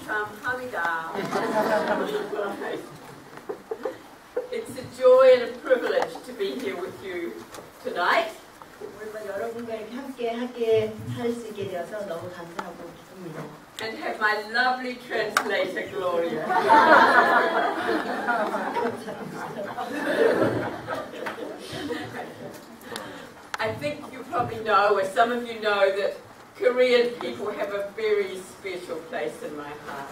감사합니다. It's a joy and a privilege to be here with you tonight. 오늘 여러분과 이렇게 함께 하게 할 수 있게 되어서 너무 감사하고 기쁩니다. And have my lovely translator, Gloria. I think you probably know, or some of you know, that Korean people have a very special place in my heart.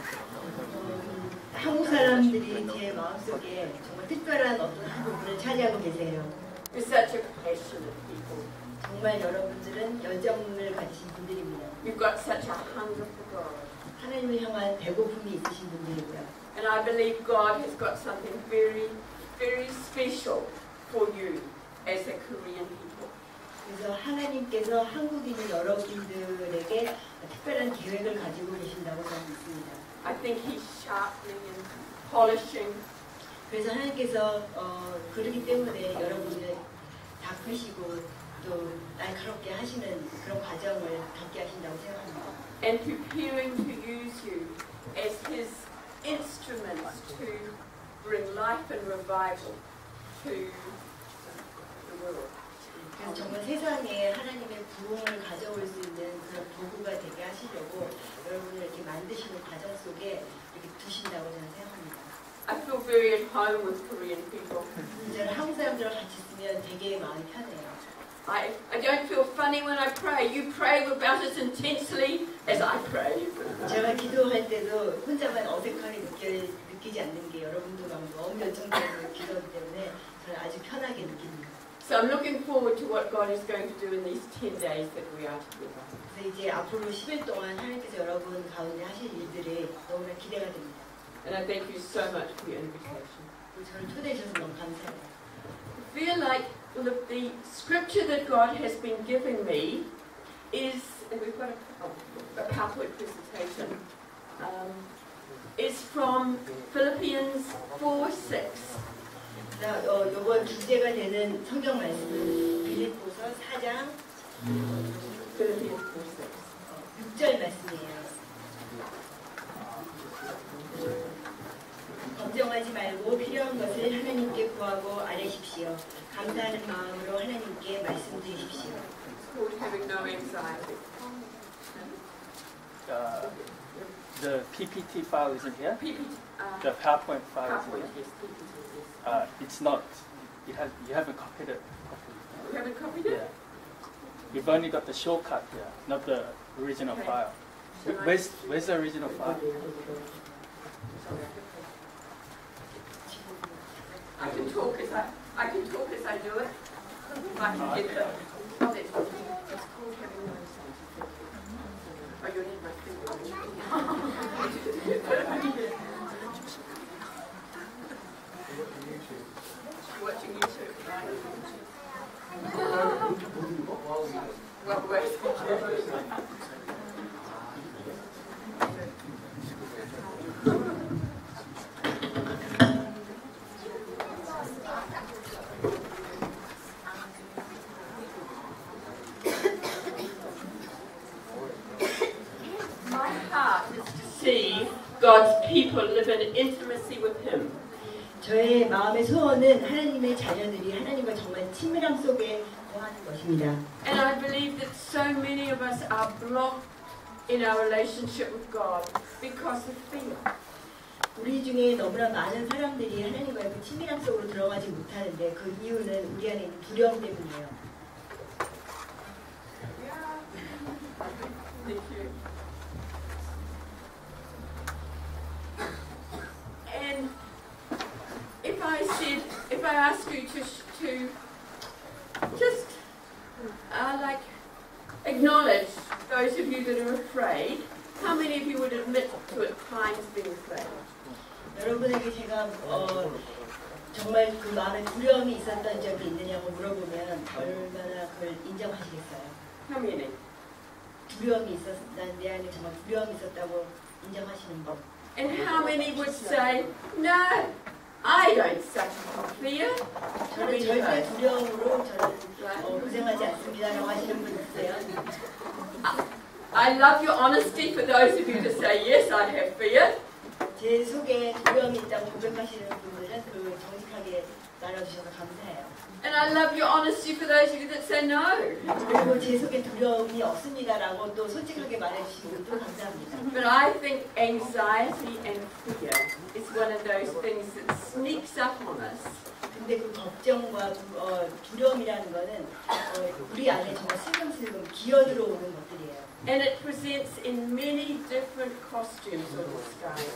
한국 사람들이 제 마음속에 정말 특별한 어떤 한 부분을 차지하고 계세요. You're such a passionate people. 정말 여러분들은 열정을 가지신 분들입니다. You've got such a hunger for God. 하나님을 향한 배고픔이 있으신 분들이고요. And I believe God has got something very, very special for you as a Korean people. 그래서 하나님께서 한국인인 여러분들에게 특별한 계획을 가지고 계신다고 저는 믿습니다. I think He's sharpening and polishing. 그래서 하나님께서 그러기 때문에 여러분을 닦으시고 또 날카롭게 하시는 그런 과정을 갖게 하신다고 생각합니다. And preparing to use you as His instruments to bring life and revival to the world. 그래서 정말 세상에 하나님의 부흥을 가져올 수 있는 그런 도구가 되게 하시려고 여러분을 이렇게 만드시는 과정 속에 이렇게 두신다고 저는 생각합니다. I feel very at home with Korean people. 저는 한국 사람들과 같이 있으면 되게 마음이 편해요. I don't feel funny when I pray. You pray about as intensely as I pray. 제가 기도할 때도 혼자만 어색하게 느끼지 않는 게 여러분도 막 너무 열정적으로 기도하기 때문에 저는 아주 편하게 느낍니다. So I'm looking forward to what God is going to do in these 10 days that we are together. 그래서 이제 앞으로 10일 동안 하나님께서 여러분 가운데 하실 일들이 너무나 기대가 됩니다. And I thank you so much for your invitation. 저를 초대해 주셔서 너무 감사해요. I feel like the scripture that God has been giving me is, and we've got a PowerPoint presentation, is from Philippians 4:6. 이번 주제가 되는 성경 말씀은 빌립보서 4장 6절 말씀이에요. 걱정하지 말고 필요한 것을 하나님께 구하고 아뢰십시오. 감사하는 마음으로 하나님께 말씀드리십시오. It's called having no anxiety. The PPT file isn't here. PPT, The PowerPoint file PowerPoint, isn't here. yes, PPT, yes. It's not. You haven't copied it. You haven't copied it? Yeah. You've only got the shortcut here, not the original Okay. file. Where's the original file? I can talk as I do it. I can get it. Oh, that's what it's called having no anxiety. Oh, you'll need my finger. You're watching YouTube, right? Well, wait. God's people live in intimacy with Him. 저의 마음의 소원은 하나님의 자녀들이 하나님과 정말 친밀함 속에 거하는 것입니다. And I believe that so many of us are blocked in our relationship with God because of fear. 우리 중에 너무나 많은 사람들이 하나님과의 그 친밀함 속으로 들어가지 못하는데 그 이유는 우리 안에 있는 두려움 때문이에요. Thank you. And if I ask you to just like acknowledge those of you that are afraid, how many of you would admit to at times being afraid? 여러분에게 제가 정말 그 마음에 두려움이 있었던 적이 있느냐고 물어보면 얼마나 그걸 인정하시겠어요? How many? 두려움이 있었던 내 안에 정말 두려움이 있었다고 인정하시는 법. And how many would say, no, I don't suffer from fear? 저는 절대 두려움으로 저는 고생하지 않습니다라고 하시는 분 있어요. I love your honesty for those of you to say, yes, I have fear. 제 속에 두려움이 있다고 고백하시는 분들은 그 정직하게 나눠주셔서 감사해요. And I love your honesty for those of you that say no. 그리고 제 속에 두려움이 없습니다라고 또 솔직하게 말해주시는 분도 감사합니다. But I think anxiety and fear is one of those things that sneaks up on us. 근데 그 걱정과 두려움이라는 거는 우리 안에 정말 슬금슬금 기어들어오는 것들이에요. And it presents in many different costumes or disguises.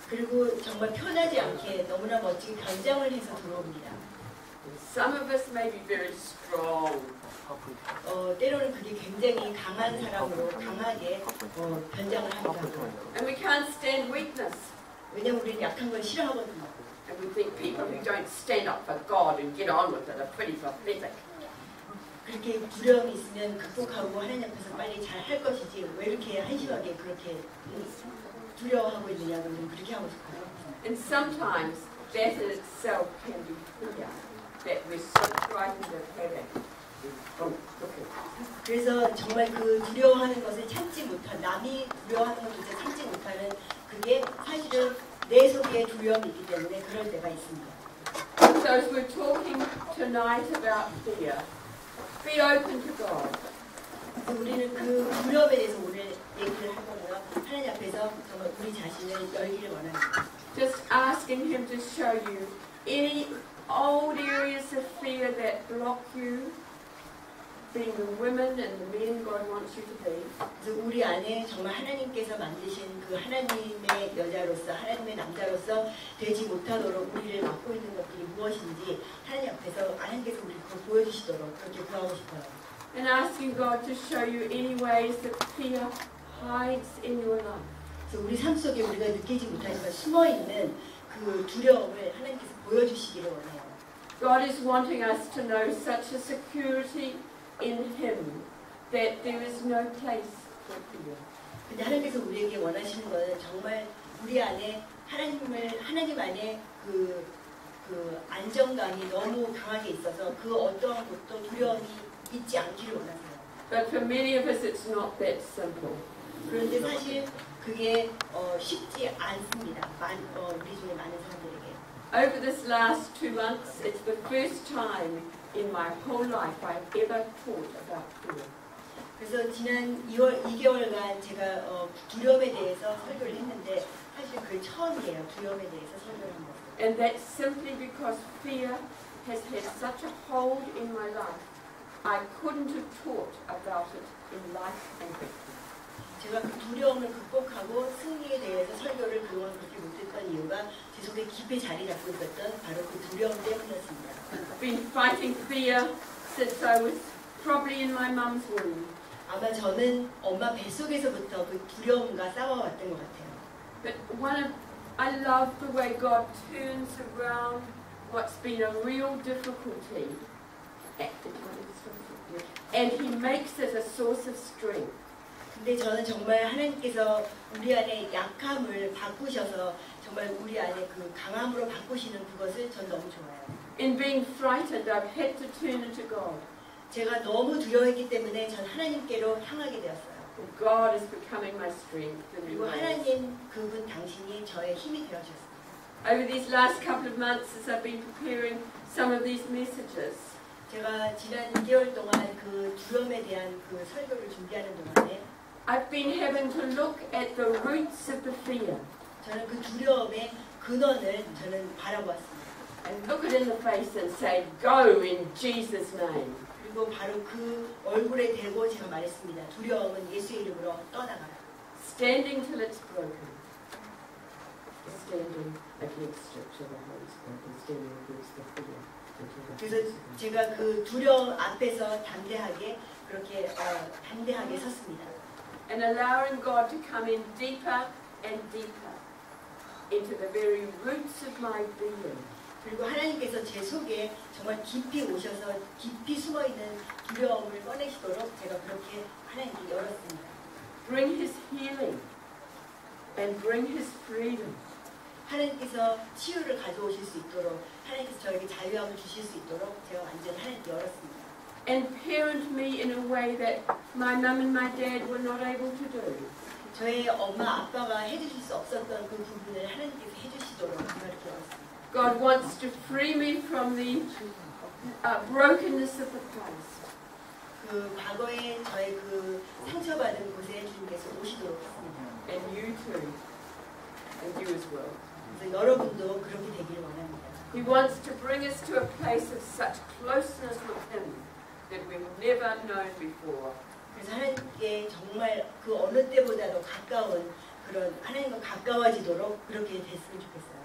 그리고 정말 편하지 않게 너무나 멋지게 변장을 해서 들어옵니다. Some of us may be very strong. 때로는 그게 굉장히 강한 사람으로 강하게 변장을 하기도 하고. And we can't stand weakness. 왜냐면 우리는 약한 걸 싫어하거든요. And we think people who don't stand up for God and get on with it are pretty pathetic. 그렇게 두려움이 있으면 극복하고 하나님 앞에서 빨리 잘 할 것이지 왜 이렇게 한심하게 그렇게 두려워하고 있느냐 그러면 그렇게 하고 싶어요. And sometimes that in itself can be fear, that we're so frightened of having. 그래서 정말 그 두려워하는 것을 참지 못한 남이 두려워하는 것조차 참지 못하는 그게 사실은 내 속에 두려움이 있기 때문에 그럴 때가 있습니다. So as we're talking tonight about fear, be open to God. 그래서 우리는 그 두려움에 대해서 오늘 얘기를 할 거고요. 하나님 앞에서 정말 우리 자신을 열기를 원합니다. Just asking Him to show you any old areas of fear that block you, being the women and the men God wants you to be. 그래서 우리 안에 정말 하나님께서 만드신 그 하나님의 여자로서 하나님의 남자로서 되지 못하도록 우리를 막고 있는 것들이 무엇인지 하나님 앞에서 하나님께서 우리 그걸 보여주시도록 그렇게 구하고 싶어요. And asking God to show you any ways that fear hides in your life. 그래서 우리 삶 속에 우리가 느끼지 못하지만 숨어 있는 그 두려움을 하나님께서 보여주시기를 원해요. God is wanting us to know such a security in Him that there is no place for fear. 근데 하나님께서 우리에게 원하시는 것은 정말 우리 안에 하나님 안에 그 안정감이 너무 강하게 있어서 그 어떠한 것도 두려움이 있지 않기를 원하세요. But for many of us it's not that simple. 그런데 사실 그게 쉽지 않습니다. 우리 중에 많은 사람들에게. Over this last 2 months, it's the first time in my whole life I've ever taught about fear. 그래서 지난 2개월간 제가 두려움에 대해서 설교를 했는데 사실 그게 처음이에요. 두려움에 대해서 설교를 한 거. And that's simply because fear has had such a hold in my life. I couldn't have taught about it in life and victory. 제가 그 두려움을 극복하고 승리에 대해서 설교를 그동안 그렇게 못했던 이유가 제 속에 깊이 자리 잡고 있었던 바로 그 두려움 때문이었습니다. I've been fighting fear since I was probably in my mum's womb. 아마 저는 엄마 뱃속에서부터 그 두려움과 싸워왔던 것 같아요. But I love the way God turns around what's been a real difficulty and He makes it a source of strength. 근데 저는 정말 하나님께서 우리 안에 약함을 바꾸셔서 정말 우리 안에 그 강함으로 바꾸시는 그것을 전 너무 좋아해요. In being frightened, I've had to turn it to God. 제가 너무 두려워했기 때문에 전 하나님께로 향하게 되었어요. God is becoming my strength. 그리고 하나님 그분 당신이 저의 힘이 되어주셨습니다. Over these last couple of months, as I've been preparing some of these messages, 제가 지난 2개월 동안 그 두려움에 대한 그 설교를 준비하는 동안에 I've been having to look at the roots of the fear 저는 그 두려움의 근원을 저는 바라보았습니다. and look it in the face and say, "Go in Jesus' name." 그리고 바로 그 얼굴에 대고 제가 말했습니다. 두려움은 예수의 이름으로 떠나가라. Standing till it's broken. Standing against it till the Holy Spirit and standing against the fear. 그래서 제가 그 두려움 앞에서 담대하게 그렇게 담대하게 섰습니다. And allowing God to come in deeper and deeper into the very roots of my being. 그리고 하나님께서 제 속에 정말 깊이 오셔서 깊이 숨어있는 두려움을 꺼내시도록 제가 그렇게 하나님께 열었습니다. Bring His healing and bring His freedom. 하나님께서 치유를 가져오실 수 있도록 하나님께서 저에게 자유함을 주실 수 있도록 제가 완전히 하나님께 열었습니다. and parent me in a way that my mum and my dad were not able to do. 저의 엄마 아빠가 해주실 수 없었던 그 부분을 하나님께서 해주시도록 그렇게 왔습니다. God wants to free me from the brokenness of the past. 그 과거에 저의 그 상처받은 곳에 주님께서 오시도록 했습니다. And you too. And you as well. 그래서 여러분도 그렇게 되기를 원합니다. He wants to bring us to a place of such closeness with Him that we've never known before. 그래서 하나님께 정말 그 어느 때보다도 가까운 그런 하나님과 가까워지도록 그렇게 됐으면 좋겠어요.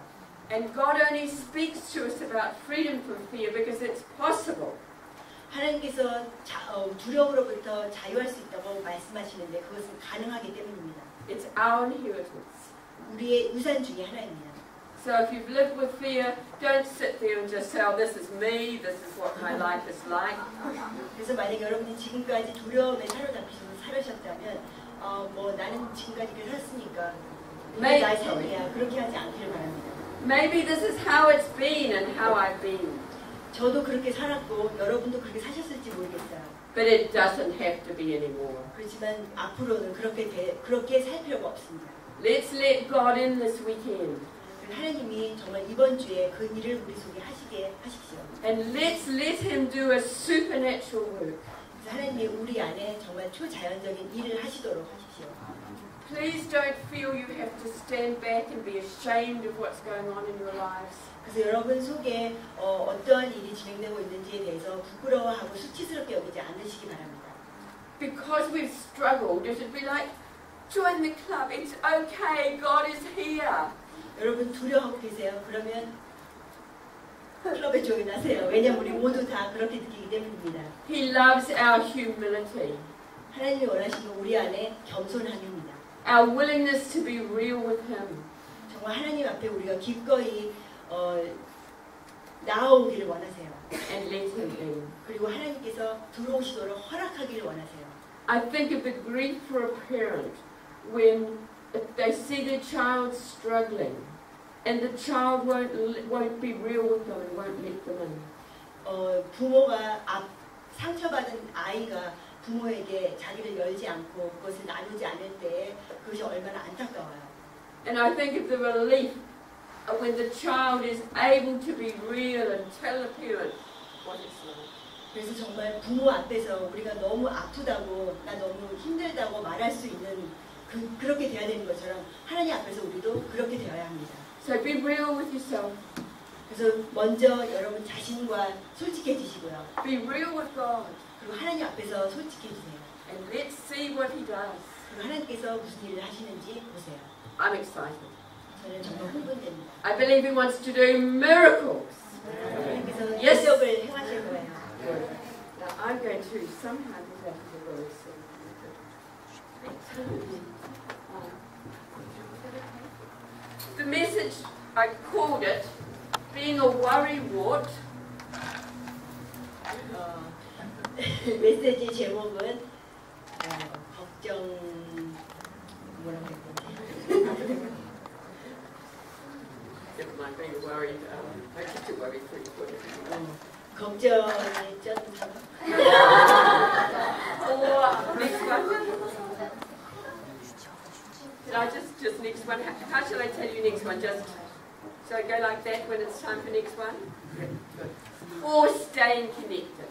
And God only speaks to us about freedom from fear because it's possible. 하나님께서 두려움으로부터 자유할 수 있다고 말씀하시는데 그것은 가능하기 때문입니다. It's our inheritance. 우리의 유산 중에 하나입니다. So if you've lived with fear, don't sit there and just say, oh, this is me, this is what my life is like. 그래서 만약 여러분이 지금까지 두려움에 사로잡히셔서 살으셨다면 뭐 나는 지금까지 이렇게 살았으니까 이게 나의 삶이야 그렇게 하지 않기를 바랍니다. Maybe this is how it's been and how I've been. 저도 그렇게 살았고 여러분도 그렇게 사셨을지 모르겠어요. But it doesn't have to be anymore. 그렇지만 앞으로는 그렇게 살 필요가 없습니다. Let's let God in this weekend. 하나님이 정말 이번 주에 그 일을 우리 속에 하시게 하십시오. And let's let Him do a supernatural work. 그래서 하나님이 우리 안에 정말 초자연적인 일을 하시도록 하십시오. Please don't feel you have to stand back and be ashamed of what's going on in your lives. 그래서 여러분 속에 어떠한 일이 진행되고 있는지에 대해서 부끄러워하고 수치스럽게 여기지 않으시기 바랍니다. Because we've struggled, it would be like, join the club, it's okay, God is here. 여러분 두려워하고 계세요. 그러면 클럽에 조인하세요. 왜냐하면 우리 모두 다 그렇게 느끼기 때문입니다. He loves our humility. 하나님이 원하시는 우리 안에 겸손함입니다. Our willingness to be real with Him. 정말 하나님 앞에 우리가 기꺼이 나아오기를 원하세요. And let Him in. 그리고 하나님께서 들어오시도록 허락하기를 원하세요. I think of the grief for a parent when they see their child struggling and the child won't be real with them and won't let them in. 부모가 상처받은 아이가 부모에게 자기를 열지 않고 그것을 나누지 않을 때 그것이 얼마나 안타까워요. And I think of the relief when the child is able to be real and tell the parent what it's like. 그래서 정말 부모 앞에서 우리가 너무 아프다고 나 너무 힘들다고 말할 수 있는 그렇게 돼야 되는 것처럼 하나님 앞에서 우리도 그렇게 되어야 합니다. So be real with yourself. 그래서 먼저 여러분 자신과 솔직해지시고요. Be real with God. 그리고 하나님 앞에서 솔직해지세요. And let's see what He does. 그리고 하나님께서 무슨 일을 하시는지 보세요. I'm excited. 저는 정말 흥분됩니다. I believe He wants to do miracles. 하나님께서 Yes. 기적을 행하실 거예요. Now I'm going to somehow do that to the Lord. The message, I called it, being a worrywart. 메시지 제목은 걱정 뭐라고 했지? Never mind being worried. I get to worry pretty good. 걱정이 좀 Or next one. Did I just next one? How shall I tell you next one? Just shall I go like that when it's time for next one? Good. Or staying connected.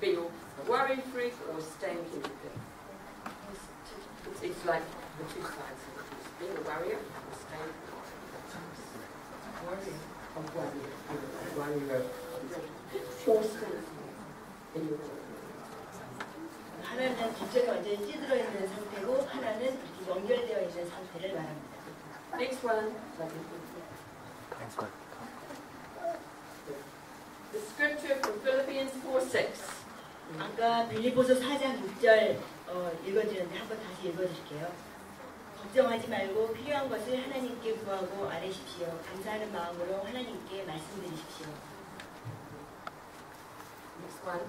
Being a worry freak or staying connected. It's like the two sides of it. Being a worrier or staying connected. Worrier. Or staying connected. 하나는 걱정이 완전히 찌들어 있는 상태고 하나는 이렇게 연결되어 있는 상태를 말합니다. Next one. The scripture from Philippians 4:6. 아까 빌립보서 4장 6절 읽어드렸는데 한번 다시 읽어드릴게요. 걱정하지 말고 필요한 것을 하나님께 구하고 아뢰십시오. 감사하는 마음으로 하나님께 말씀드리십시오. Next one.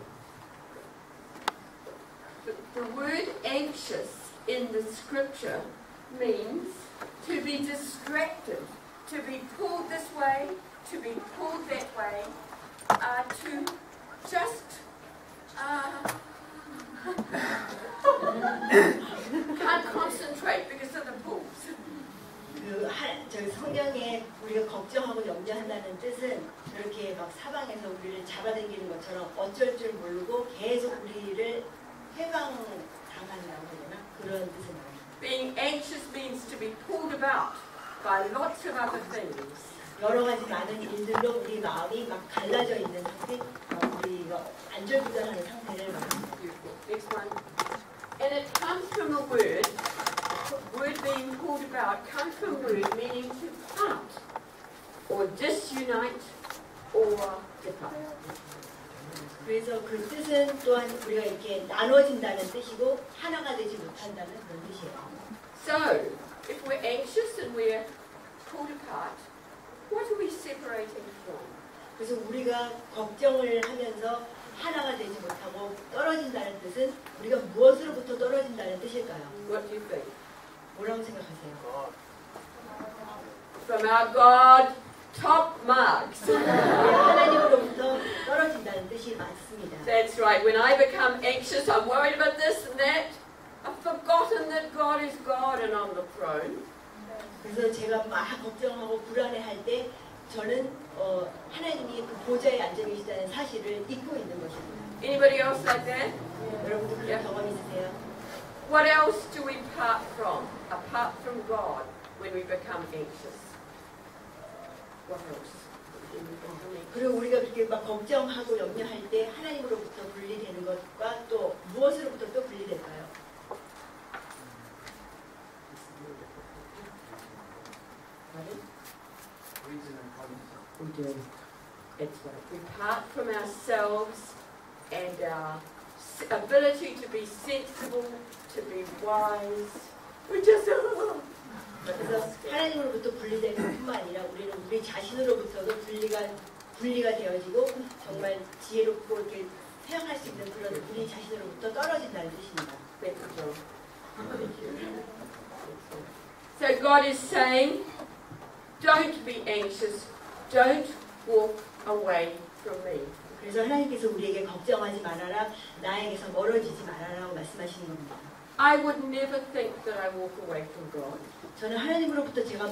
The word anxious in the scripture means to be distracted, to be pulled this way, to be pulled that way, to just can't concentrate because of the pools. 저희 성경에 우리가 걱정하고 염려한다는 뜻은 그렇게 막 사방에서 우리를 잡아당기는 것처럼 어쩔 줄 모르고 계속 우리를 해방당한다고 해야 되나? 그런 뜻을 말해요. Being anxious means to be pulled about by lots of other things. 여러 가지 많은 일들로 우리 마음이 막 갈라져 있는 상태, 우리가 안절부절하는 상태를 말합니다. Next one. And it comes from a word being pulled about comes from a word meaning to part, or disunite, or depart. 그래서 그 뜻은 또한 우리가 이렇게 나눠진다는 뜻이고 하나가 되지 못한다는 그런 뜻이에요. So, if we're anxious and we're pulled apart, what are we separating from? 그래서 우리가 걱정을 하면서 하나가 되지 못하고 떨어진다는 뜻은 우리가 무엇으로부터 떨어진다는 뜻일까요? What do you think? 뭐라고 생각하세요? From our God, top marks. 하나님으로부터 떨어진다는 뜻이 맞습니다. That's right. When I become anxious, I'm worried about this and that. I've forgotten that God is God and on the throne. 그래서 제가 막 걱정하고 불안해할 때 저는 하나님이 그 보좌에 앉아 계시다는 사실을 잊고 있는 것입니다. Anybody else like that? 여러분도 그런 경험 있으세요? What else do we part from, apart from God, when we become anxious? What else? 그리고 우리가 그렇게 막 걱정하고 염려할 때 하나님으로부터 분리되는 것과 또 무엇으로부터 또 분리될까요? We do. That's right. We part from ourselves and our ability to be sensible, to be wise. We just. 그래서 하나님으로부터 분리되는 뿐만 아니라 우리는 우리 자신으로부터도 분리가 되어지고 정말 지혜롭고 이렇게 사용할 수 있는 그런 우리 자신으로부터 떨어진다는 뜻입니다. So God is saying, don't be anxious, don't walk away from me. 그래서 하나님께서 우리에게 걱정하지 말아라, 나에게서 멀어지지 말아라고 말씀하시는 겁니다. I would never think that I walk away from God. 저는 하나님으로부터 제가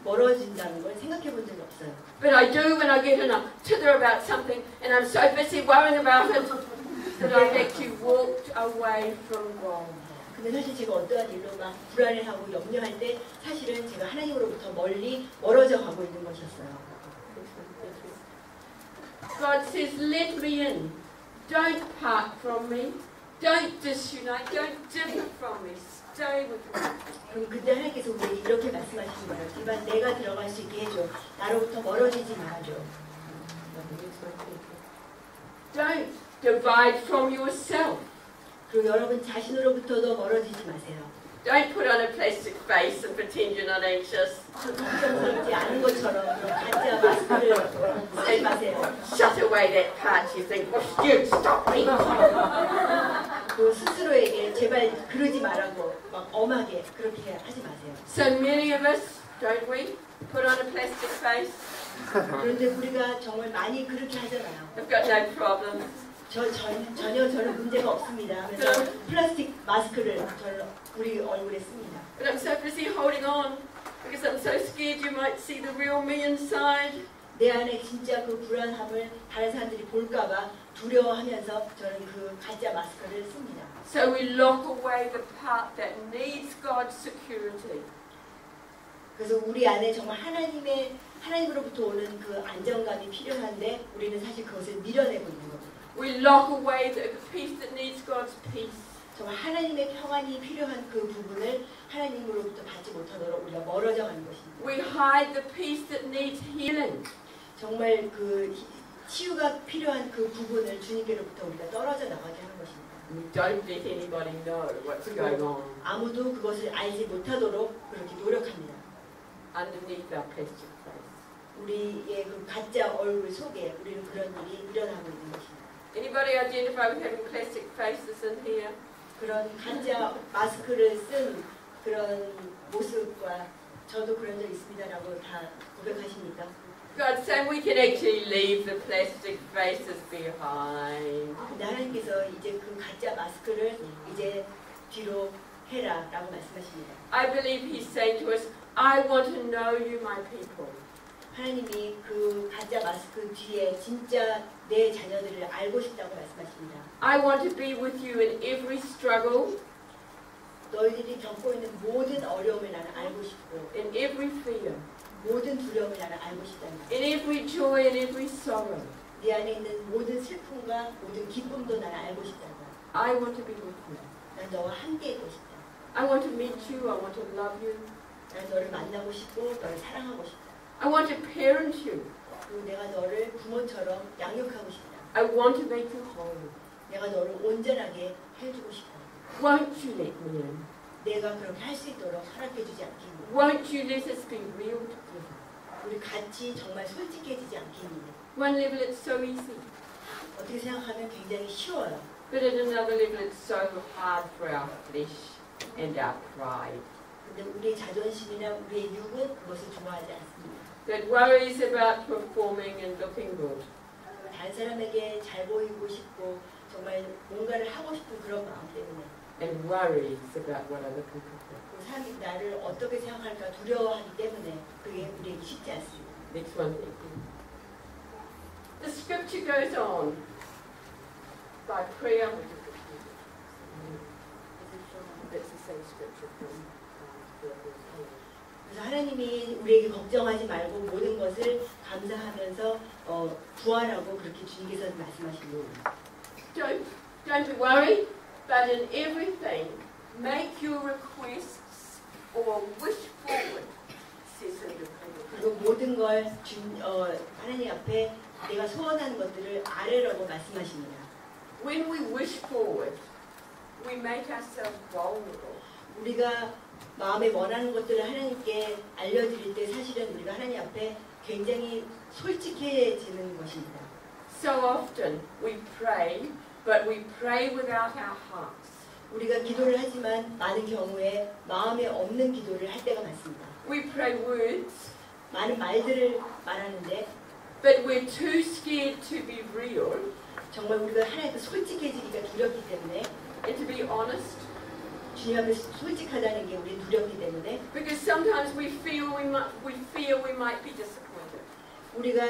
멀어진다는 걸 생각해 본 적이 없어요. But I do when I get in a tither about something and I'm so busy worrying about it that I've actually walked away from God. 근데 사실 제가 어떠한 일로 막 불안해하고 염려할 때 사실은 제가 하나님으로부터 멀어져 가고 있는 것이었어요. God says, let me in. Don't part from me. Don't disunite. Don't differ from me. Stay with me. 그럼 그때 하나님께서 우리에게 이렇게 말씀하시는 거예요. 이반 내가 들어갈 수 있게 해줘. 나로부터 멀어지지 말아줘. Don't divide from yourself. 그리고 여러분 자신으로부터도 멀어지지 마세요. Don't put on a plastic face and pretend you're not anxious. 걱정스럽지 않은 것처럼 가짜 마스크를 쓰지 마세요. Shut away that part you think, well, you stop me. 그 스스로에게 제발 그러지 말라고 막 엄하게 그렇게 하지 마세요. So many of us, don't we, put on a plastic face? 그런데 우리가 정말 많이 그렇게 하잖아요. I've got no problem. 전혀 저는 문제가 없습니다. 그래서 플라스틱 마스크를 우리 얼굴에 씁니다. But I'm so busy holding on because I'm so scared you might see the real me inside. 내 안에 진짜 그 불안함을 다른 사람들이 볼까봐 두려워하면서 저는 그 가짜 마스크를 씁니다. So we lock away the part that needs God's security. 그래서 우리 안에 정말 하나님으로부터 오는 그 안정감이 필요한데 우리는 사실 그것을 밀어내고 있는 겁니다. We lock away the peace that needs God's peace. 정말 하나님의 평안이 필요한 그 부분을 하나님으로부터 받지 못하도록 우리가 멀어져 가는 것입니다. We hide the peace that needs healing. 정말 그 치유가 필요한 그 부분을 주님께로부터 우리가 떨어져 나가게 하는 것입니다. We don't let anybody know what's going on 아무도 그것을 알지 못하도록 그렇게 노력합니다. underneath our plastic face. 우리의 그 가짜 얼굴 속에 우리는 그런 일이 일어나고 있는 것입니다. Anybody identify with having plastic faces in here? 그런 가짜 마스크를 쓴 그런 모습과 저도 그런 적 있습니다라고 다 고백하십니까? God's saying we can actually leave the plastic faces behind. 근데 하나님께서 이제 그 가짜 마스크를 이제 뒤로 해라라고 말씀하십니다. I believe He's saying to us, I want to know you, my people. 하나님이 그 가짜 마스크 뒤에 진짜 내 자녀들을 알고 싶다고 말씀하십니다. I want to be with you in every struggle, 너희들이 겪고 있는 모든 어려움을 나는 알고 싶고 in every fear, 모든 두려움을 나는 알고 싶다는 말. in every joy, in every sorrow. 네 안에 있는 모든 슬픔과 모든 기쁨도 나는 알고 싶다는 말. I want to be with you. 난 너와 함께 있고 싶다. I want to meet you. I want to love you. 난 너를 만나고 싶고 너를 사랑하고 싶다. I want to parent you. 그리고 내가 너를 부모처럼 양육하고 싶다. I want to make you whole. 내가 너를 온전하게 해주고 싶다. Won't you let me in? 내가 그렇게 할 수 있도록 허락해주지 않겠니? Won't you let us be real together? 우리 같이 정말 솔직해지지 않겠니? One level it's so easy, 어떻게 생각하면 굉장히 쉬워요. but at another level it's so hard for our flesh and our pride. 근데 우리의 자존심이나 우리의 육은 그것을 좋아하지 않습니다. That worries about performing and looking good. 다른 사람에게 잘 보이고 싶고 정말 뭔가를 하고 싶은 그런 마음 때문에 And worries about what other people think. 그 사람이 나를 어떻게 생각할까 두려워하기 때문에 그게 우리에게 쉽지 않습니다. Next one. The scripture goes on by prayer. That's the same scripture from Philippians 8. 그래서 하나님이 우리에게 걱정하지 말고 모든 것을 감사하면서 구하라고 그렇게 주님께서 말씀하십니다. Don't be worried, but in everything, make your requests or wish forward, says in the Bible. 그리고 모든 걸 하나님 앞에 내가 소원하는 것들을 아뢰라고 말씀하십니다. When we wish forward, we make ourselves vulnerable. 우리가 마음에 원하는 것들을 하나님께 알려드릴 때 사실은 우리가 하나님 앞에 굉장히 솔직해지는 것입니다. So often we pray, but we pray without our hearts. 우리가 기도를 하지만 많은 경우에 마음에 없는 기도를 할 때가 많습니다. We pray words, 많은 말들을 말하는데 but we're too scared to be real 정말 우리가 하나님께 솔직해지기가 두렵기 때문에 and to be honest. 주님 앞에 솔직하다는 게 우리 두렵기 때문에 Because sometimes we feel we might be disappointed. 우리가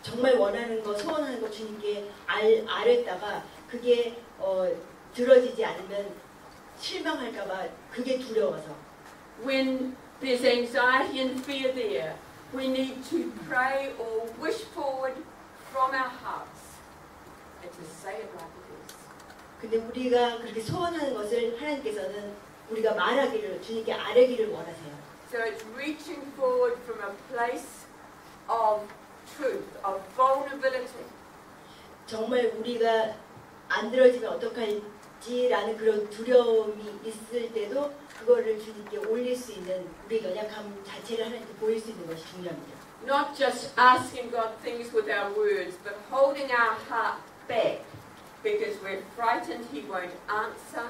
정말 원하는 거, 소원하는 거 주님께 아랬다가 그게 들어지지 않으면 실망할까봐 그게 두려워서. When there's anxiety and fear there, we need to pray or wish forward from our hearts and to say it like it is. 근데 우리가 그렇게 소원하는 것을 하나님께서는 우리가 말하기를 주님께 아뢰기를 원하세요. So it's reaching forward from a place of truth, of vulnerability. 정말 우리가 안 들어지면 어떡할지라는 그런 두려움이 있을 때도 그거를 주님께 올릴 수 있는 우리 연약함 자체를 하나님께 보일 수 있는 것이 중요합니다. Not just asking God things with our words, but holding our heart back because we're frightened He won't answer.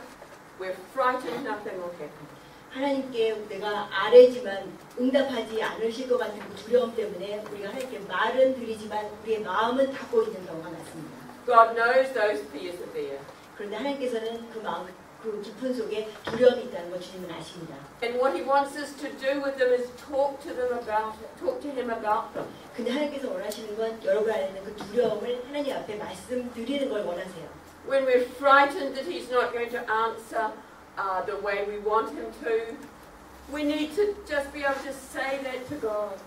We're frightened nothing will happen. 하나님께 내가 아뢰지만 응답하지 않으실 것 같은 그 두려움 때문에 우리가 하나님께 말은 드리지만 우리의 마음은 닫고 있는 경우가 많습니다. God knows those fears are there. 그런데 하나님께서는 그 마음, 그 깊은 속에 두려움이 있다는 걸 주님은 아십니다. And what He wants us to do with them is talk to them about it, talk to Him about them. 근데 하나님께서 원하시는 건 여러분 안에 있는 그 두려움을 하나님 앞에 말씀드리는 걸 원하세요. When we're frightened that He's not going to answer the way we want Him to, we need to just be able to say that to God.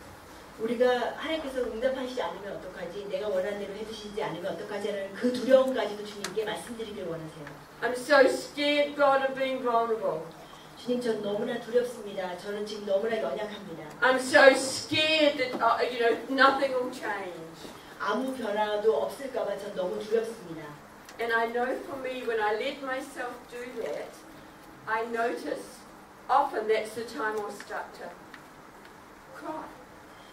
우리가 하나님께서 응답하시지 않으면 어떡하지? 내가 원하는 대로 해주시지 않으면 어떡하지? 하는 그 두려움까지도 주님께 말씀드리길 원하세요. I'm so scared, God, of being vulnerable. 주님, 전 너무나 두렵습니다. 저는 지금 너무나 연약합니다. I'm so scared that nothing will change. 아무 변화도 없을까 봐 전 너무 두렵습니다. And I know for me, when I let myself do that, I notice often that's the time I'll start to cry.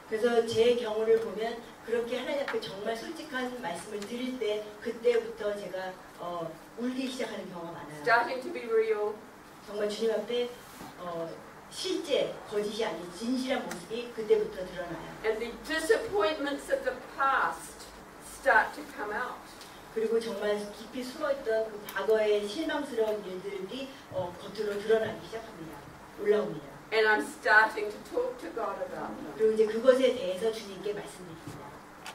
그래서 제 경우를 보면 그렇게 하나님 앞에 정말 솔직한 말씀을 드릴 때 그때부터 제가 울기 시작하는 경우가 많아요. Starting to be real. 정말 주님 앞에 실제 거짓이 아닌 진실한 모습이 그때부터 드러나요. And the disappointments of the past start to come out. 그리고 정말 깊이 숨어있던 그 과거의 실망스러운 일들이 겉으로 드러나기 시작합니다. 올라옵니다. And I'm starting to talk to God about them. 그리고 이제 그것에 대해서 주님께 말씀드립니다.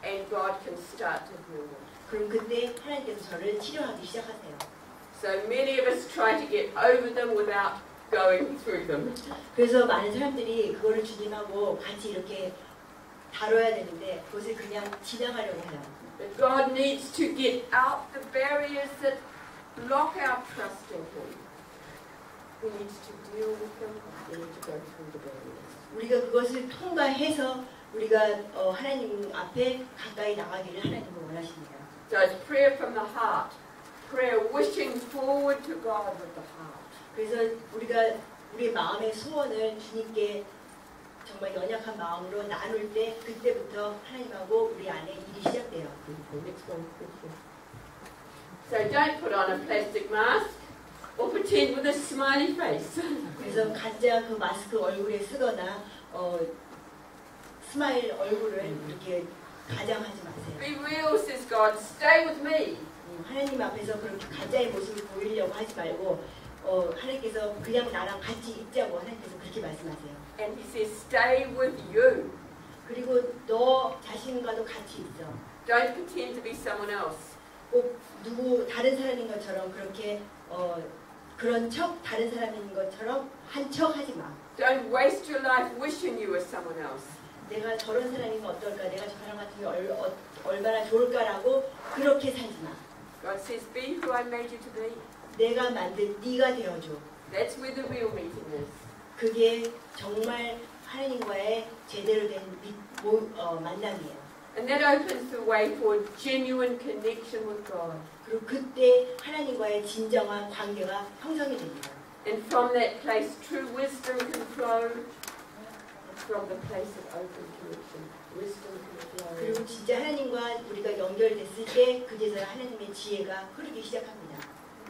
And God can start to heal them. 그럼 그때 하나님께서 저를 치료하기 시작하세요. So many of us try to get over them without going through them. 그래서 많은 사람들이 그거를 주님하고 같이 이렇게 다뤄야 되는데 그것을 그냥 지나가려고 해요. But God needs to get out the barriers that block our trust in Him. He needs to deal with them. We need to go through the barriers. 우리가 그것을 통과해서 우리가 하나님 앞에 가까이 나가기를 하나님은 원하십니다. So it's prayer from the heart. Prayer wishing forward to God with the heart. 그래서 우리가 우리 마음의 소원을 주님께 정말 연약한 마음으로 나눌 때 그때부터 하나님하고 우리 안에 일이 시작돼요. Next one. So don't put on a plastic mask or pretend with a smiley face. 그래서 가짜 그 마스크 얼굴에 쓰거나 스마일 얼굴을 이렇게 가장하지 마세요. Be real, says God. Stay with me. 하나님 앞에서 그렇게 가짜의 모습을 보이려고 하지 말고 하나님께서 그냥 나랑 같이 있자고 하나님께서 그렇게 말씀하세요. And He says, stay with you. 그리고 너 자신과도 같이 있어. Don't pretend to be someone else. 꼭 누구 다른 사람인 것처럼 그렇게 그런 척 다른 사람인 것처럼 한 척 하지 마. Don't waste your life wishing you were someone else. 내가 저런 사람이면 어떨까? 내가 저 사람 같으면 얼마나 좋을까라고 그렇게 살지 마. God says, be who I made you to be. 내가 만든 네가 되어줘. That's where the real meeting is. 그게 정말 하나님과의 제대로 된 만남이에요. And that opens the way for genuine connection with God. 그리고 그때 하나님과의 진정한 관계가 형성이 됩니다. And from that place, true wisdom can flow. From the place of open connection, wisdom can flow. 그리고 진짜 하나님과 우리가 연결됐을 때 그제서야 하나님의 지혜가 흐르기 시작합니다.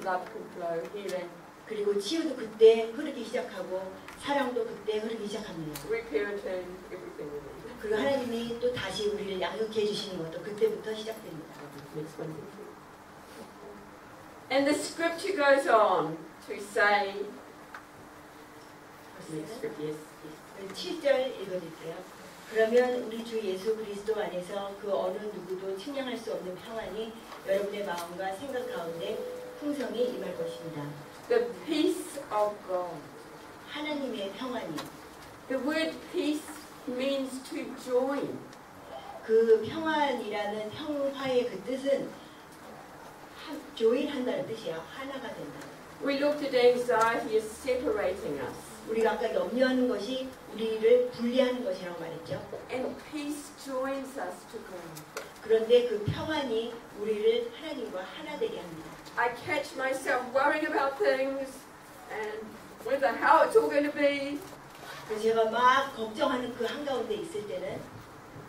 Love can flow, healing. 그리고 치유도 그때 흐르기 시작하고 사랑도 그때 흐르기 시작합니다. Reparenting, everything we need. 그리고 하나님이 또 다시 우리를 양육해 주시는 것도 그때부터 시작됩니다. Next one. And the scripture goes on to say, next scripture, yes. 7절 읽어드릴게요. 그러면 우리 주 예수 그리스도 안에서 그 어느 누구도 측량할 수 없는 평안이 여러분의 마음과 생각 가운데 풍성히 임할 것입니다. The peace of God. 하나님의 평안이. The word peace means to join. 그 평안이라는 평화의 그 뜻은 조인한다는 뜻이에요. 하나가 된다. We looked at anxiety as separating us. 우리가 아까 염려하는 것이 우리를 분리하는 것이라고 말했죠. And peace joins us to God. 그런데 그 평안이 우리를 하나님과 하나 되게 합니다. I catch myself worrying about things and whether how it's all going to be. 그래서 제가 막 걱정하는 그 한가운데 있을 때는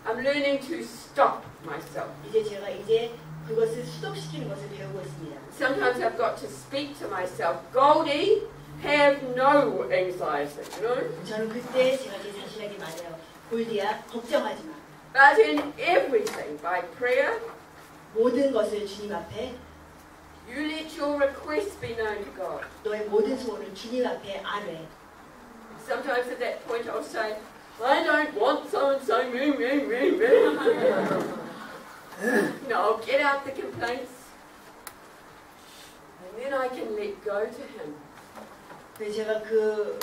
I'm learning to stop myself. 이제 그것을 수동시키는 것을 배우고 있습니다. Sometimes I've got to speak to myself, Goldie, have no anxiety, you know? 저는 그때 제가 제 자신에게 말해요. 골디야, 걱정하지 마. But in everything, by prayer, 모든 것을 주님 앞에 you let your requests be known to God. 너의 모든 소원을 주님 앞에 아뢰. Sometimes at that point I'll say, I don't want so-and-so, No, I'll get out the complaints. And then I can let go to Him. 그래서 제가 그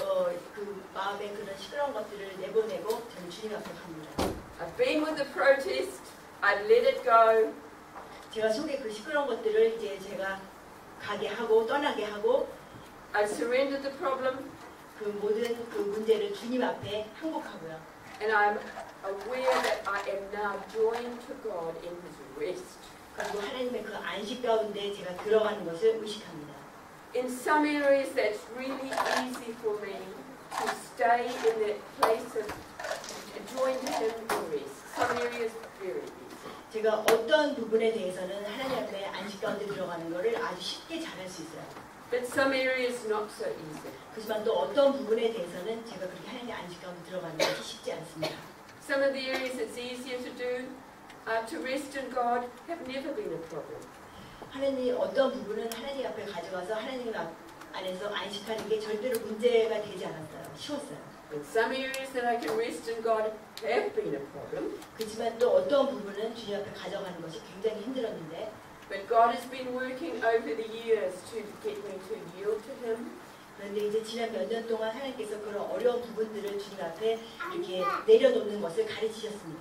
마음의 그런 시끄러운 것들을 내보내고 저는 주님 앞에 갑니다. I've been with the protest. I let it go. 제가 속에 그 시끄러운 것들을 이제 제가 가게 하고 떠나게 하고 I surrendered the problem. 그 모든 그 문제를 주님 앞에 항복하고요. And I'm aware that I am now joined to God in His rest. 그리고 하나님의 그 안식 가운데 제가 들어가는 것을 의식합니다. In some areas that's really easy for me to stay in that place of joined to Him in rest. Some areas very easy. 제가 어떤 부분에 대해서는 하나님 앞에 안식 가운데 들어가는 것을 아주 쉽게 잘할 수 있어요. but some areas not so easy. 그렇지만 또 어떤 부분에 대해서는 제가 그렇게 하나님의 안식 가운데 들어가는 것이 쉽지 않습니다. Some of the areas it's easier to do, to rest in God, have never been a problem. 하나님 어떤 부분은 하나님 앞에 가져가서 하나님 안에서 안식하는 게 절대로 문제가 되지 않았어요. 쉬웠어요. And some areas that I can rest in God have been a problem. 그렇지만 또 어떤 부분은 주님 앞에 가져가는 것이 굉장히 힘들었는데 But God has been working over the years to get me to yield to Him, 그런데 이제 지난 몇 년 동안 하나님께서 그런 어려운 부분들을 주님 앞에 이렇게 내려놓는 것을 가르치셨습니다.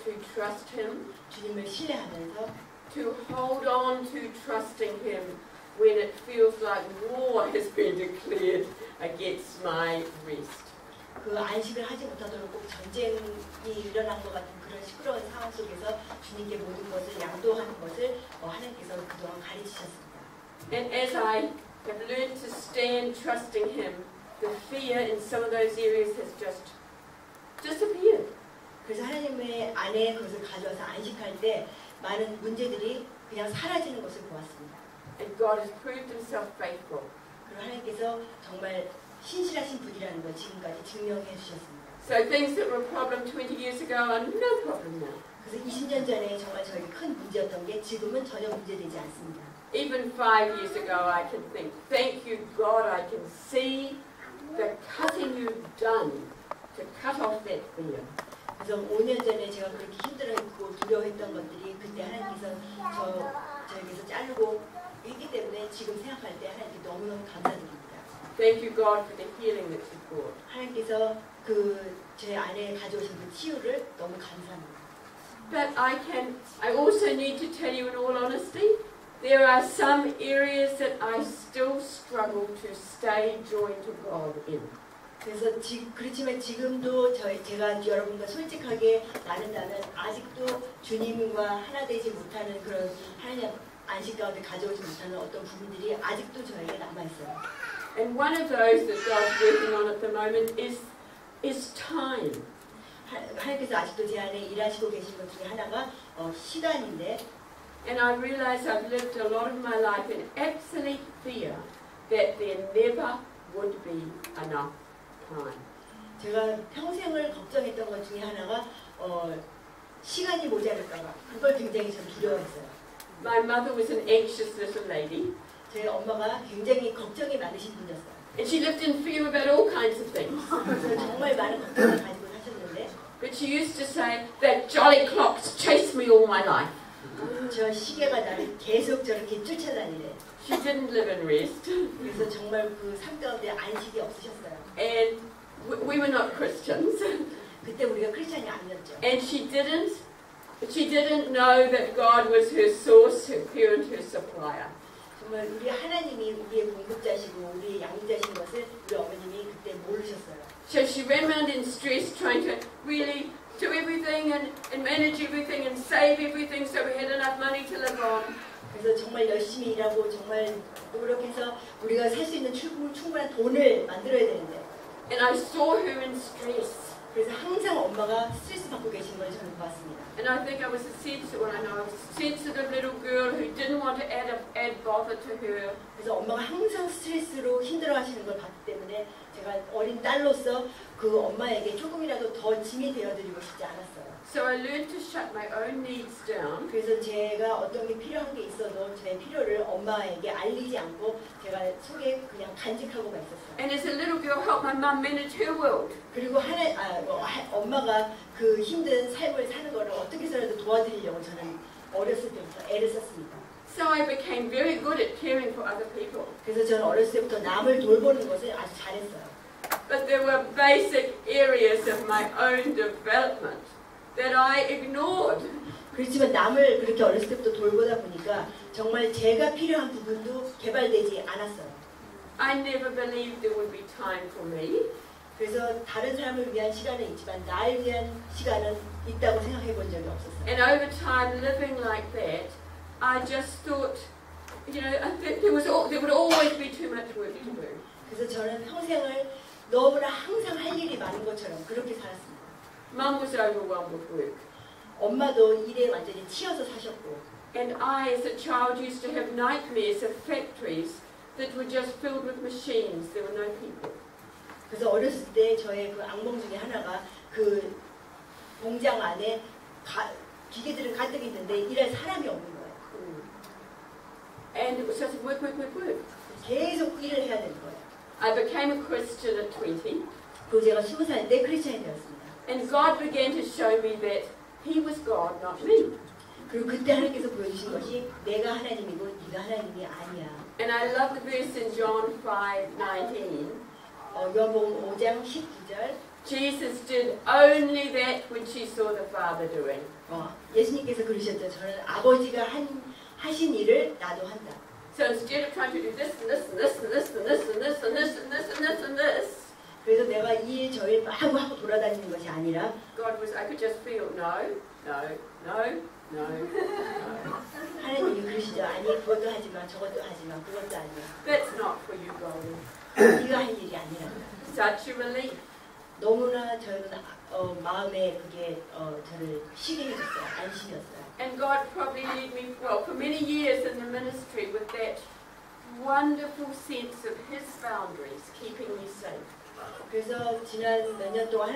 to trust Him, 주님을 신뢰하면서 to hold on to trusting Him when it feels like war has been declared against my rest. 그 안식을 하지 못하도록 꼭 전쟁이 일어난 것 같은 그런 시끄러운 상황 속에서 주님께 모든 것을 양도하는 것을 하나님께서 그동안 가르치셨습니다. And as I have learned to stand trusting Him, the fear in some of those areas has just disappeared. 그래서 하나님의 안에 그것을 가져와서 안식할 때 많은 문제들이 그냥 사라지는 것을 보았습니다. And God has proved Himself faithful. 그리고 하나님께서 정말 신실하신 분이라는 걸 지금까지 증명해 주셨습니다. So things that were a problem 20 years ago are no problem now. 그래서 20년 전에 정말 저에게 큰 문제였던 게 지금은 전혀 문제되지 않습니다. Even 5 years ago I can think, thank you God, I can see the cutting you've done to cut off that fear. 그래서 5년 전에 제가 그렇게 힘들어했고 두려워했던 것들이 그때 하나님께서 저에게서 자르고 했기 때문에 지금 생각할 때 하나님께 너무너무 감사드립니다. Thank you God for the healing that you brought. 하나님께서 제 안에 가져오신 그 치유를 너무 감사합니다. But I also need to tell you in all honesty, there are some areas that I still struggle to stay joined to God in. 그래서 그렇지만 지금도 제가 여러분과 솔직하게 나눈다면 아직도 주님과 하나 되지 못하는 그런 하나님 안식 가운데 가져오지 못하는 어떤 부분들이 아직도 저에게 남아있어요. And one of those that God's working on at the moment is time. 하나님께서 아직도 제 안에 일하시고 계신 것 중에 하나가 시간인데 And I realize I've lived a lot of my life in absolute fear that there never would be enough time. 제가 평생을 걱정했던 것 중에 하나가 시간이 모자랄까 봐 그걸 굉장히 좀 두려워했어요. My mother was an anxious little lady. 제 엄마가 굉장히 걱정이 많으신 분이었어요. And she lived in fear about all kinds of things. 그래서 정말 많은 걱정을 가지고 사셨는데 But she used to say that jolly clocks chased me all my life. 저 시계가 나를 계속 저렇게 쫓아다니래. She didn't live in rest. 그래서 정말 그 삶 가운데 안식이 없으셨어요. And we were not Christians. 그때 우리가 크리스찬이 아니었죠. And she didn't know that God was her source, her parent, her supplier. 정말 우리 하나님이 우리의 공급자시고 우리의 양육자신 것을 우리 어머님이 그때 모르셨어요. So she ran around in stress trying to really do everything and manage everything and save everything so we had enough money to live on. 그래서 정말 열심히 일하고 정말 노력해서 우리가 살 수 있는 충분한 돈을 만들어야 되는데 And I saw her in stress. 그래서 항상 엄마가 스트레스 받고 계신 걸 저는 보았습니다. And I think I was a sensitive little girl who didn't want to add bother to her. 그래서 엄마가 항상 스트레스로 힘들어하시는 걸 봤기 때문에 제가 어린 딸로서 그 엄마에게 조금이라도 더 짐이 되어드리고 싶지 않았어요. So I learned to shut my own needs down. 그래서 제가 어떤 게 필요한 게 있어도 제 필요를 엄마에게 알리지 않고 제가 속에 그냥 간직하고만 있었어요. And as a little girl, help my mum manage her world. 그리고 엄마가 그 힘든 삶을 사는 거를 어떻게 해서라도 도와드리려고 저는 어렸을 때부터 애를 썼습니다. So I became very good at caring for other people. 그래서 저는 어렸을 때부터 남을 돌보는 것을 아주 잘했어요. But there were basic areas of my own development that I ignored. 그렇지만 남을 그렇게 어렸을 때부터 돌보다 보니까 정말 제가 필요한 부분도 개발되지 않았어요. I never believed there would be time for me. 그래서 다른 사람을 위한 시간은 있지만 나를 위한 시간은 있다고 생각해 본 적이 없었어요. And over time, living like that, I just thought, there would always be too much work to do. 그래서 저는 평생을 너무나 항상 할 일이 많은 것처럼 그렇게 살았습니다. Mum was overwhelmed with work. 엄마도 일에 완전히 치여서 사셨고 And I, as a child, used to have nightmares of factories that were just filled with machines. There were no people. 그래서 어렸을 때 저의 그 악몽 중에 하나가 그 공장 안에 기계들은 가득 있는데 일할 사람이 없는 거예요. And it was just work, work, work, work. 계속 일을 해야 되는 거예요. I became a Christian at 20. 그리고 제가 20살 때 크리스찬이 되었습니다. And God began to show me that He was God, not me. 그리고 그때 하나님께서 보여주신 것이 내가 하나님이고 네가 하나님이 아니야. And I love the verse in John 5:19. 요한복음 5장 19절 Jesus did only that which He saw the Father doing. 예수님께서 그러셨죠. 저는 아버지가 하신 일을 나도 한다. So instead of trying to do this and this and this and this and this and this and this and this and this and this, 그래서 내가 이 일 저 일 하고 돌아다니는 것이 아니라 I could just feel no, no, no, no, no. 하나님이 그러시죠. 아니 그것도 하지 마, 저것도 하지 마, 그것도 아니야. That's not for you, Golden. 네가 할 일이 아니라. Such a relief. 너무나 저는 마음에 그게 저를 쉬게 해줬어요. 안심이었어요. And God probably led me for many years in the ministry with that wonderful sense of His boundaries keeping me safe. 그래서 지난 몇 년 동안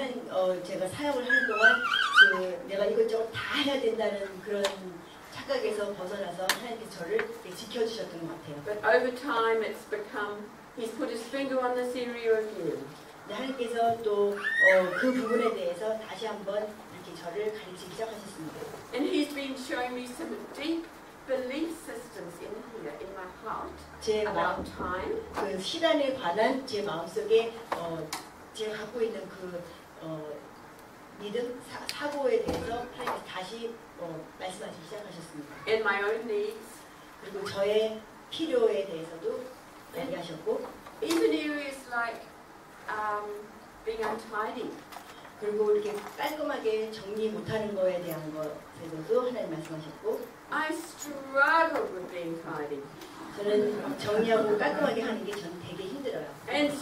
제가 사역을 하는 동안 내가 이것저것 다 해야 된다는 그런 착각에서 벗어나서 하나님께서 저를 지켜주셨던 것 같아요. But over time it's become, He's put His finger on this area again. 하나님께서 또 그 부분에 대해서 다시 한번 이렇게 저를 가르치기 시작하셨습니다. And He's been showing me some deep belief systems in here, in my heart, 제 about time. 그 시간에 관한 제 마음속에 제가 갖고 있는 그 믿음, 사고에 대해서 하나님께서 다시 말씀하시기 시작하셨습니다. And my own needs. 그리고 저의 필요에 대해서도 이야기하셨고, Even areas like being untidy. 그리고 이렇게 깔끔하게 정리 못하는 거에 대한 것에서도 하나님 말씀하셨고, I struggled with being tidy. 저는 정리하고 깔끔하게 하는 게 저는 되게 힘들어요. And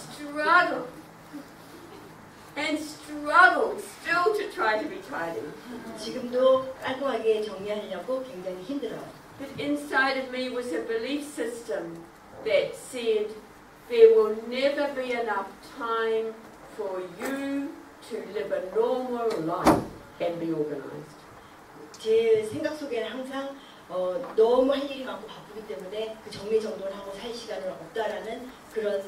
struggled still to try to be tidy. 지금도 깔끔하게 정리하려고 굉장히 힘들어요. But inside of me was a belief system that said there will never be enough time for you to live a normal life and be organized. 제 생각 속에는 항상 너무 할 일이 많고 바쁘기 때문에 그 정리정돈하고 살 시간은 없다라는 그런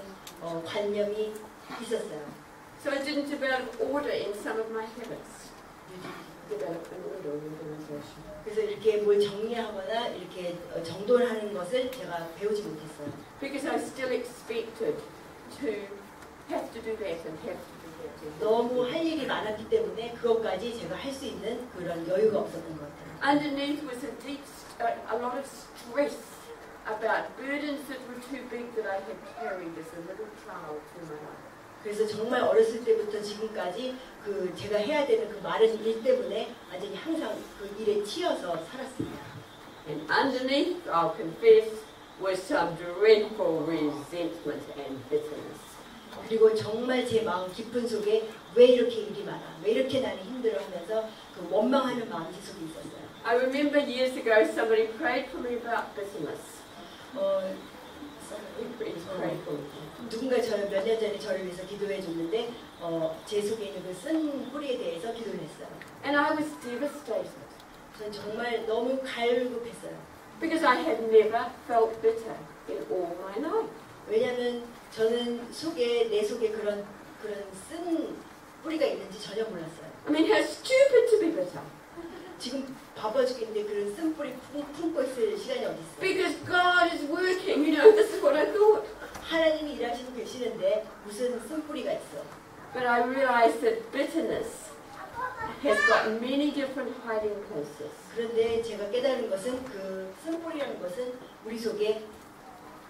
관념이 있었어요. So I didn't develop order in some of my habits. Develop an order organization. 그래서 이렇게 뭘 정리하거나 이렇게 정돈하는 것을 제가 배우지 못했어요. Because I still expected to have to do that and have to do that. 너무 할 일이 많았기 때문에 그것까지 제가 할 수 있는 그런 여유가 없었던 것 같아요. Underneath was a lot of stress about burdens that were too big that I had carried as a little child through my life. 그래서 정말 어렸을 때부터 지금까지 그 제가 해야 되는 그 많은 일 때문에 완전히 항상 그 일에 치여서 살았습니다. And underneath, I'll confess, was some dreadful resentment and bitterness. 그리고 정말 제 마음 깊은 속에 왜 이렇게 일이 많아, 왜 이렇게 나는 힘들어하면서 그 원망하는 마음이 속에 있었어요. I remember years ago somebody prayed for me about bitterness. 누군가 몇 년 전에 저를 위해서 기도해 줬는데 제 속에 있는 그 쓴 뿌리에 대해서 기도를 했어요. And I was devastated. 저는 정말 너무 갈급했어요. Because I had never felt bitter in all my life. 왜냐하면 저는 내 속에 그런 쓴 뿌리가 있는지 전혀 몰랐어요. I mean, how stupid to be bitter. 지금 바빠 죽겠는데 그런 쓴 뿌리 품고 있을 시간이 어디 있어요? Because God is working, you know, this is what I thought. 하나님이 일하시고 계시는데 무슨 쓴 뿌리가 있어? But I realized that bitterness has got many different hiding places. 그런데 제가 깨달은 것은 그 쓴 뿌리라는 것은 우리 속에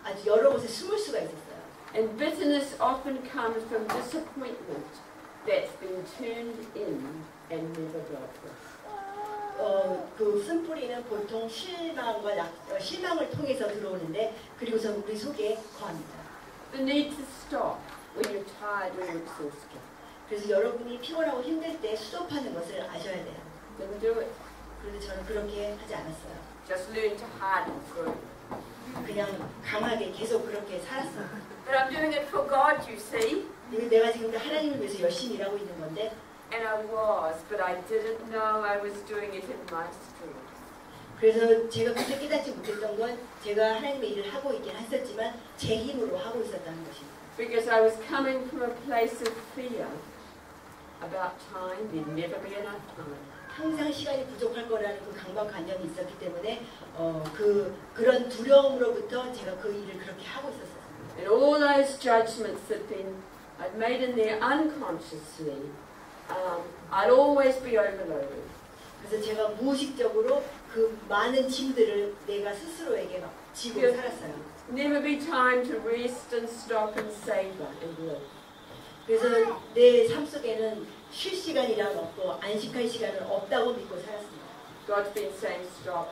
아주 여러 곳에 숨을 수가 있었어요. And bitterness often comes from disappointment that's been turned in and never dealt with. 그 쓴뿌리는 보통 실망을 통해서 들어오는데 그리고서 우리 속에 거합니다. The need to stop when you're tired or exhausted. 그래서 여러분이 피곤하고 힘들 때 스톱하는 것을 아셔야 돼요. Didn't do it. 그런데 저는 그렇게 하지 않았어요. Just learn to harden through. 그냥 강하게 계속 그렇게 살았어요. But I'm doing it for God, you see. 내가 지금 하나님을 위해서 열심히 일하고 있는 건데 And I was, but I didn't know I was doing it in my strength. 그래서 제가 그때 깨닫지 못했던 건 제가 하나님의 일을 하고 있긴 했었지만 제 힘으로 하고 있었다는 것입니다. Because I was coming from a place of fear about time. There'd never be enough time. 항상 시간이 부족할 거라는 그 강박관념이 있었기 때문에 그런 두려움으로부터 제가 그 일을 그렇게 하고 있었어요. And all those judgments that I'd made in there unconsciously, I'd always be overloaded. 그래서 제가 무의식적으로 그 많은 짐들을 내가 스스로에게 막 지고 살았어요. Never be time to rest and stop and savor and live. 그래서 내 삶 속에는 쉴 시간이란 없고 안식할 시간은 없다고 믿고 살았습니다. God's been saying stop.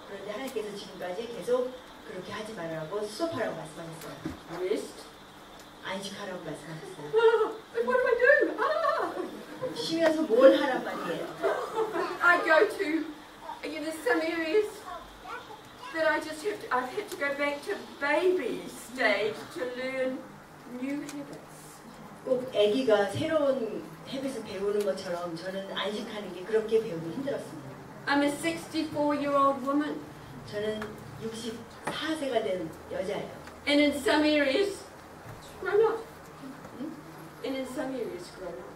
그런데 하나님께서 지금까지 계속 그렇게 하지 말라고 스톱하라고 말씀하셨어요. Rest. 안식하라고 말씀하셨어요. But what do I do? 쉬면서 뭘 하란 말이에요. I go to, there's some areas that I've had to go back to baby stage to learn new habits. 꼭 아기가 새로운 헤빗을 배우는 것처럼 저는 안식하는 게 그렇게 배우기 힘들었습니다. I'm a 64-year-old woman. 저는 64세가 된 여자예요. And in some areas, grown up. And in some areas, grown up.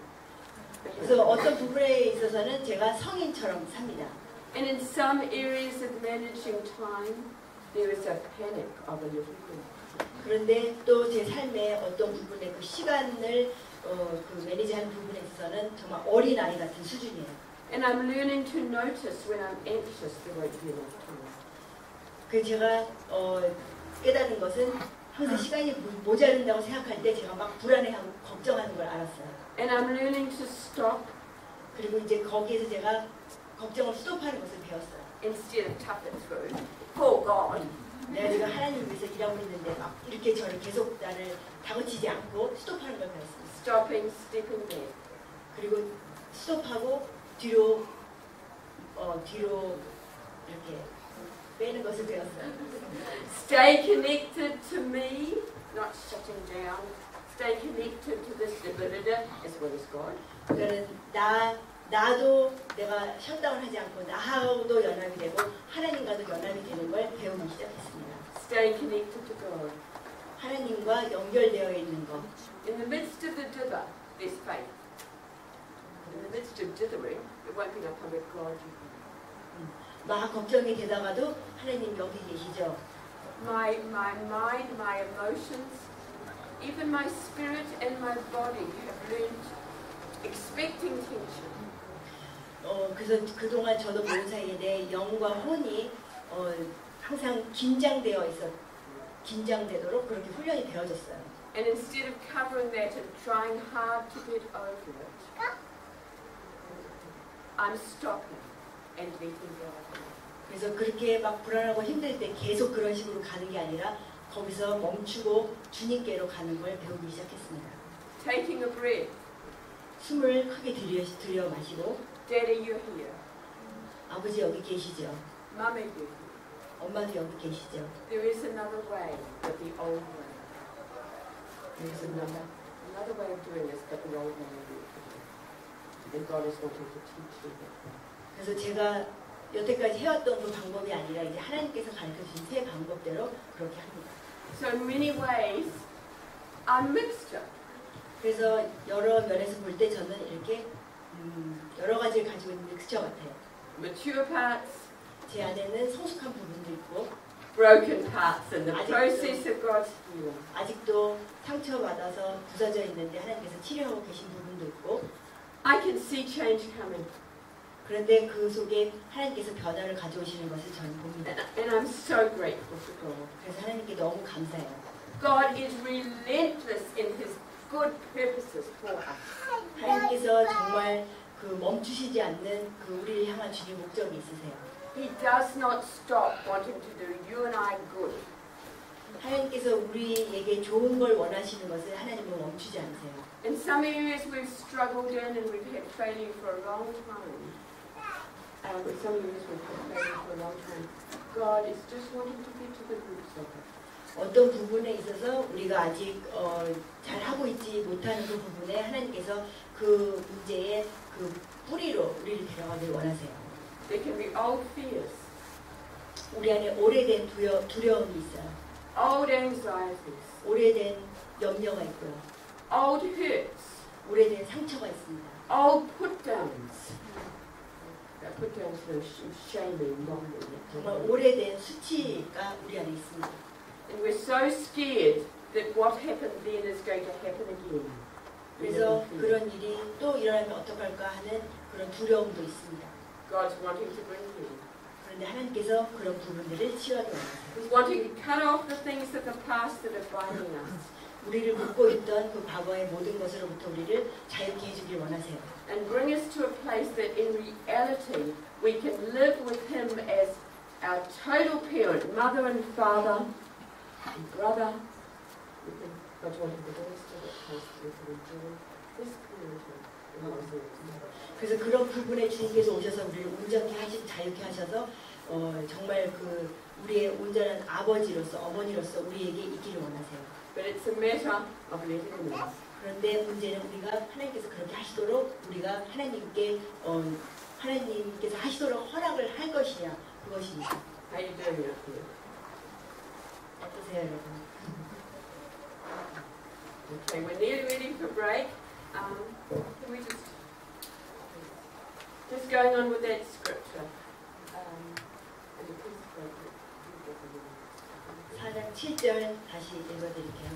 그래서 어떤 부분에 있어서는 제가 성인처럼 삽니다. And in some areas of managing time, there is a panic of a little girl. 그런데 또 제 삶의 어떤 부분에 그 시간을 매니지하는 부분에 있어서는 정말 어린 아이 같은 수준이에요. And I'm learning to notice when I'm anxious there won't be enough time. 그 제가 깨닫는 것은 항상 시간이 모자른다고 생각할 때 제가 막 불안해하고 걱정하는 걸 알았어요. And I'm learning to stop. 그리고 이제 거기에서 제가 걱정을 스톱하는 것을 배웠어요. Instead of tough it through. For God. 내가 지금 하나님을 위해서 일하고 있는데 막 이렇게 저를 계속 나를 다그치지 않고 스톱하는 걸 배웠습니다. Stopping, stepping back. 그리고 스톱하고 뒤로 이렇게 빼는 것을 배웠어요. Stay connected to me, not shutting down. Stay connected to this divinity as well as God. 그러니까 나도 내가 셧다운 하지 않고 나하고도 연합이 되고 하나님과도 연합이 되는 걸 배우기 시작했습니다. Stay connected to God. 하나님과 연결되어 있는 것. In the midst of the dither, there's faith. In the midst of dithering, it won't be enough of God. 막 걱정이 되다가도 하나님 여기 계시죠. My mind, my emotions, even my spirit and my body have learned expecting tension. 그래서 그동안 저도 모른 사이에 내 영과 혼이 항상 긴장되도록 그렇게 훈련이 되어졌어요. And instead of covering that and trying hard to get over it, I'm stopping and letting go. 그래서 그렇게 막 불안하고 힘들 때 계속 그런 식으로 가는 게 아니라 거기서 멈추고 주님께로 가는 걸 배우기 시작했습니다. Taking a breath. 숨을 크게 들여 마시고 Daddy, you're here. 아버지 여기 계시죠. Mummy, you're here. 엄마도 여기 계시죠. There is another way but the old way. There is another way of doing this but the old way. And God is wanting to teach you that. 그래서 제가 여태까지 해왔던 그 방법이 아니라 이제 하나님께서 가르쳐주신 새 방법대로 그렇게 합니다. So in many ways, I'm mixture. 그래서 여러 면에서 볼 때 저는 이렇게 여러 가지를 가지고 있는 믹스처 같아요. Mature parts, 제 안에는 성숙한 부분도 있고 broken parts in the process of God's healing. 아직도 상처받아서 부서져 있는데 하나님께서 치료하고 계신 부분도 있고 I can see change coming. 그런데 그 속에 하나님께서 변화를 가져오시는 것을 저는 봅니다. And I'm so grateful to God. 그래서 하나님께 너무 감사해요. God is relentless in His good purposes for us. 하나님께서 정말 그 멈추시지 않는 그 우리를 향한 주님 목적이 있으세요. He does not stop wanting to do you and I good. 하나님께서 우리에게 좋은 걸 원하시는 것을 하나님은 멈추지 않으세요. In some areas we've struggled in and we've had failure for a long time. some of us have been praying for a long time. God is just wanting to get to the roots of it. 어떤 부분에 있어서 우리가 아직 잘 하고 있지 못하는 그 부분에 하나님께서 그 문제의 그 뿌리로 우리를 데려가길 원하세요. There can be old fears, 우리 안에 오래된 두려움이 있어요. old anxieties, 오래된 염려가 있고요. old hurts, 오래된 상처가 있습니다. old put-downs. Put-downs no shaming, mobbing. 정말 오래된 수치가 우리 안에 있습니다. And we're so scared that what happened then is going to happen again. 그래서 그런 일이 또 일어나면 어떡할까 하는 그런 두려움도 있습니다. God's wanting to bring healing. 그런데 하나님께서 그런 부분들을 치유하기 원하세요. He's wanting to cut off the things of the past that are binding us 우리를 묶고 있던 그 과거의 모든 것으로부터 우리를 자유케 해주길 원하세요. and bring us to a place that in reality we can live with Him as our total parent, mother and father, and brother. God's wanting to bring us to that place that we can enjoy His parenting in those areas. 그래서 그런 부분에 주님께서 오셔서 우리를 온전히 자유케 하셔서 정말 그 우리의 온전한 아버지로서 어머니로서 우리에게 있기를 원하세요. But it's a matter of letting Him in. 그런데 문제는 우리가 하나님께서 그렇게 하시도록 우리가 하나님께서 하시도록 허락을 할 것이냐 그것입니다. How you doing out here? 어떠세요, 여러분? Okay, we're nearly ready for break. Can we just going on with that scripture? And the piece of paper, you get the word. 4장 7절 다시 읽어드릴게요.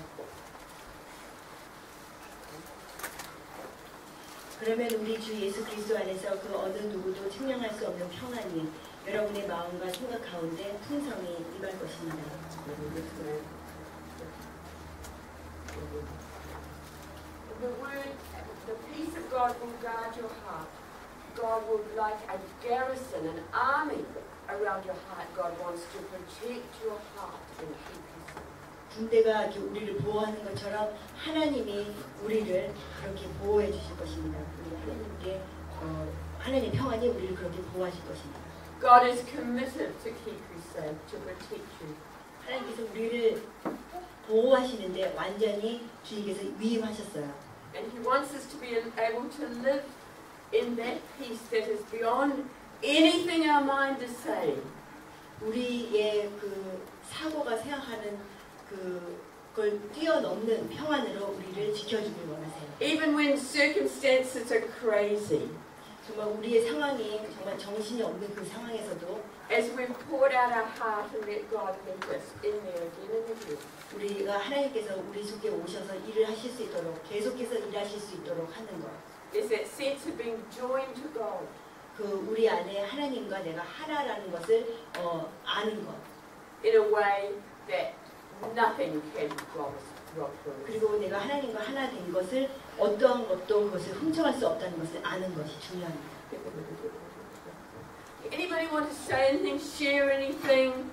그러면 우리 주 예수 그리스도 안에서 그 어느 누구도 측량할 수 없는 평안이 여러분의 마음과 생각 가운데 풍성히 임할 것입니다. The word, the peace of God will guard your heart. God will, like a garrison, an army around your heart. God wants to protect your heart and keep you safe. 군대가 이렇게 우리를 보호하는 것처럼 하나님이 우리를 그렇게 보호해 주실 것입니다. 우리 하나님께 하나님의 평안이 우리를 그렇게 보호하실 것입니다. God is committed to keep you safe, to protect you. 하나님께서 우리를 보호하시는데 완전히 주님께서 위임하셨어요. And He wants us to be able to live in that peace that is beyond anything our mind is saying. 우리의 그 사고가 생각하는 그걸 뛰어넘는 평안으로 우리를 지켜주길 원하세요. Even when circumstances are crazy, 정말 우리의 상황이 정말 정신이 없는 그 상황에서도 as we've poured out our heart and let God meet us in there again and again. 우리가 하나님께서 우리 속에 오셔서 일을 하실 수 있도록 계속해서 일하실 수 있도록 하는 것. There's that sense of being joined to God. 그 우리 안에 하나님과 내가 하나라는 것을 아는 것. In a way that nothing can rob from us. 그리고 내가 하나님과 하나 된 것을 어떠한 것도 그것을 훔쳐갈 수 없다는 것을 아는 것이 중요합니다. Anybody want to say anything, share anything?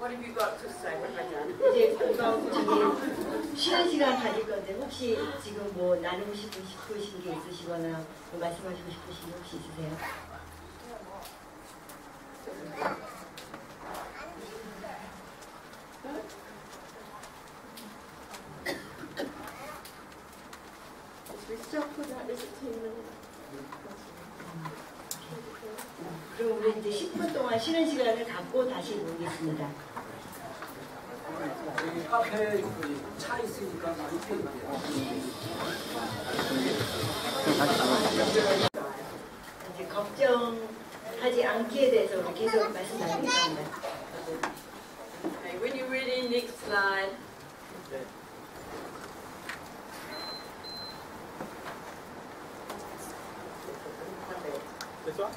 What have you got to say? What have I done? 이제 금방 저기 쉬는 시간 가질 건데 혹시 지금 뭐 나누고 싶으신 게 있으시거나 뭐 말씀하시고 싶으신 게 혹시 있으세요? We stop for that, is it 10 minutes? 그럼 우리 이제 10분 동안 쉬는 시간을 갖고 다시 모이겠습니다. 카페 차 있으니까 많이 필요해요. 이제 걱정하지 않기에 대해서 우리 계속 말씀 나누겠습니다. Okay, when you're ready, next slide. This one?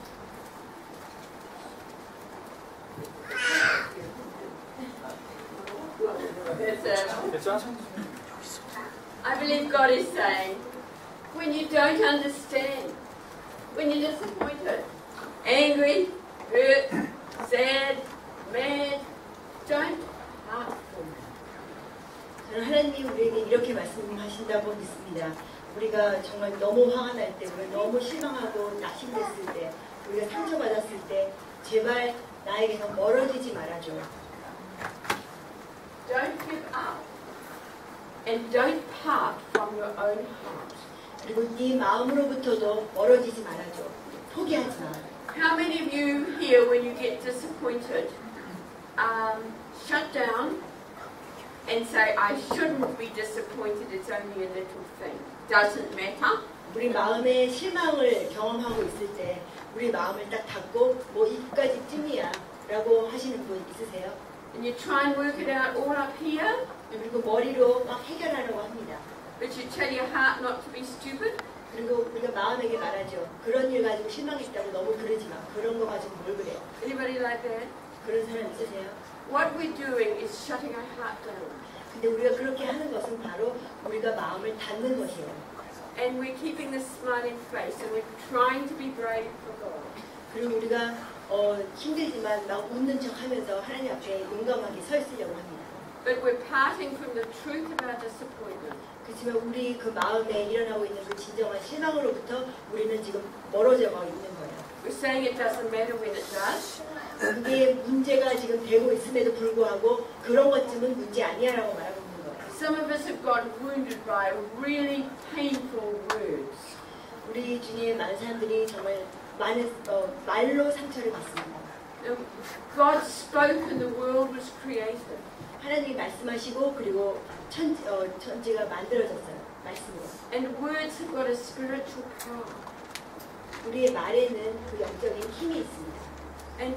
This one? I believe God is saying, when you don't understand, when you're disappointed, angry, hurt, sad, mad, don't heart for me. 저는 하나님이 우리에게 이렇게 말씀하신다고 믿습니다. 우리가 정말 너무 화가 날 때, 우리가 너무 실망하고 낙심됐을 때, 우리가 상처받았을 때 제발 나에게서 멀어지지 말아줘. Don't give up. And don't part from your own heart. 그리고 네 마음으로부터도 멀어지지 말아줘. 포기하지 마. How many of you here, when you get disappointed, shut down and say, I shouldn't be disappointed, it's only a little thing. Doesn't matter. 우리 마음의 실망을 경험하고 있을 때 우리 마음을 딱 닫고 뭐 이까지쯤이야 라고 하시는 분 있으세요? And you try and work it out all up here, 그리고 머리로 막 해결하려고 합니다. but you tell your heart not to be stupid. 그리고 우리가 마음에게 말하죠. 그런 일 가지고 실망했다고 너무 그러지 마. 그런 거 가지고 뭘 그래. Anybody like that? 그런 사람 있으세요? What we're doing is shutting our heart down. 근데 우리가 그렇게 하는 것은 바로 우리가 마음을 닫는 것이에요. And we're keeping this smiling face and we're trying to be brave for God. 그리고 우리가 힘들지만 막 웃는 척 하면서 하나님 앞에 용감하게 서 있으려고 합니다. But we're parting from the truth of our disappointment. 그렇지만 우리 그 마음에 일어나고 있는 그 진정한 실망으로부터 우리는 지금 멀어져 가고 있는 거예요. We're saying it doesn't matter when it does. 이게 문제가 지금 되고 있음에도 불구하고 그런 것쯤은 문제 아니야라고 말하고 있는 거예요. Some of us have got wounded by really painful words. 우리 중에 많은 사람들이 정말 많은 말로 상처를 받습니다. God spoke and the world was created. 하나님이 말씀하시고 그리고 천지가 만들어졌어요. 말씀으로. And words have got a spiritual power. 우리의 말에는 그 영적인 힘이 있습니다. And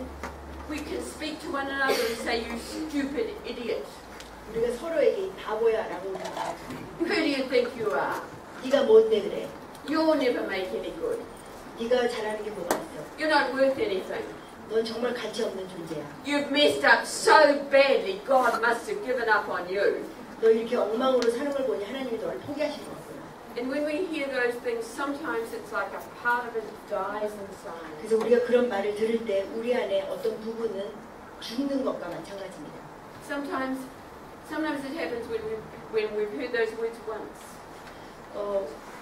we can speak to one another and say, you stupid idiot. 우리가 서로에게 이 바보야라고 말하죠. Who do you think you are? 네가 뭔데 그래? You'll never make any good. 네가 잘하는 게 뭐가 있어? You're not worth anything. 넌 정말 가치 없는 존재야. You've messed up so badly, God must have given up on you. 너 이렇게 엉망으로 사는 걸 보니 하나님이 너를 포기하신 것 같구나. And when we hear those things, sometimes it's like a part of us dies inside. 그래서 우리가 그런 말을 들을 때 우리 안에 어떤 부분은 죽는 것과 마찬가지입니다. Sometimes it happens when we've heard those words once.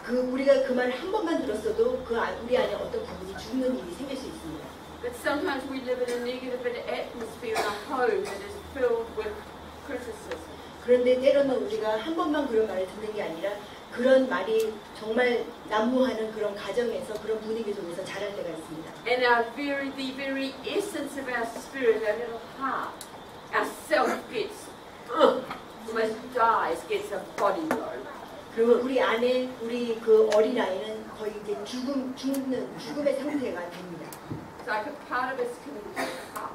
우리가 그 말을 한 번만 들었어도 우리 안에 어떤 부분이 죽는 일이 생길 수 있습니다. But sometimes we live in a negative atmosphere in a home that is filled with criticism. 그런데 때로는 우리가 한 번만 그런 말을 듣는 게 아니라 그런 말이 정말 난무하는 그런 가정에서 그런 분위기 속에서 자랄 때가 있습니다. And the very essence of our spirit, our little heart, our self almost dies, gets a body blow. 그리고 우리 안에 우리 그 어린아이는 거의 이제 죽음의 상태가 됩니다. It's like a part of us can give up.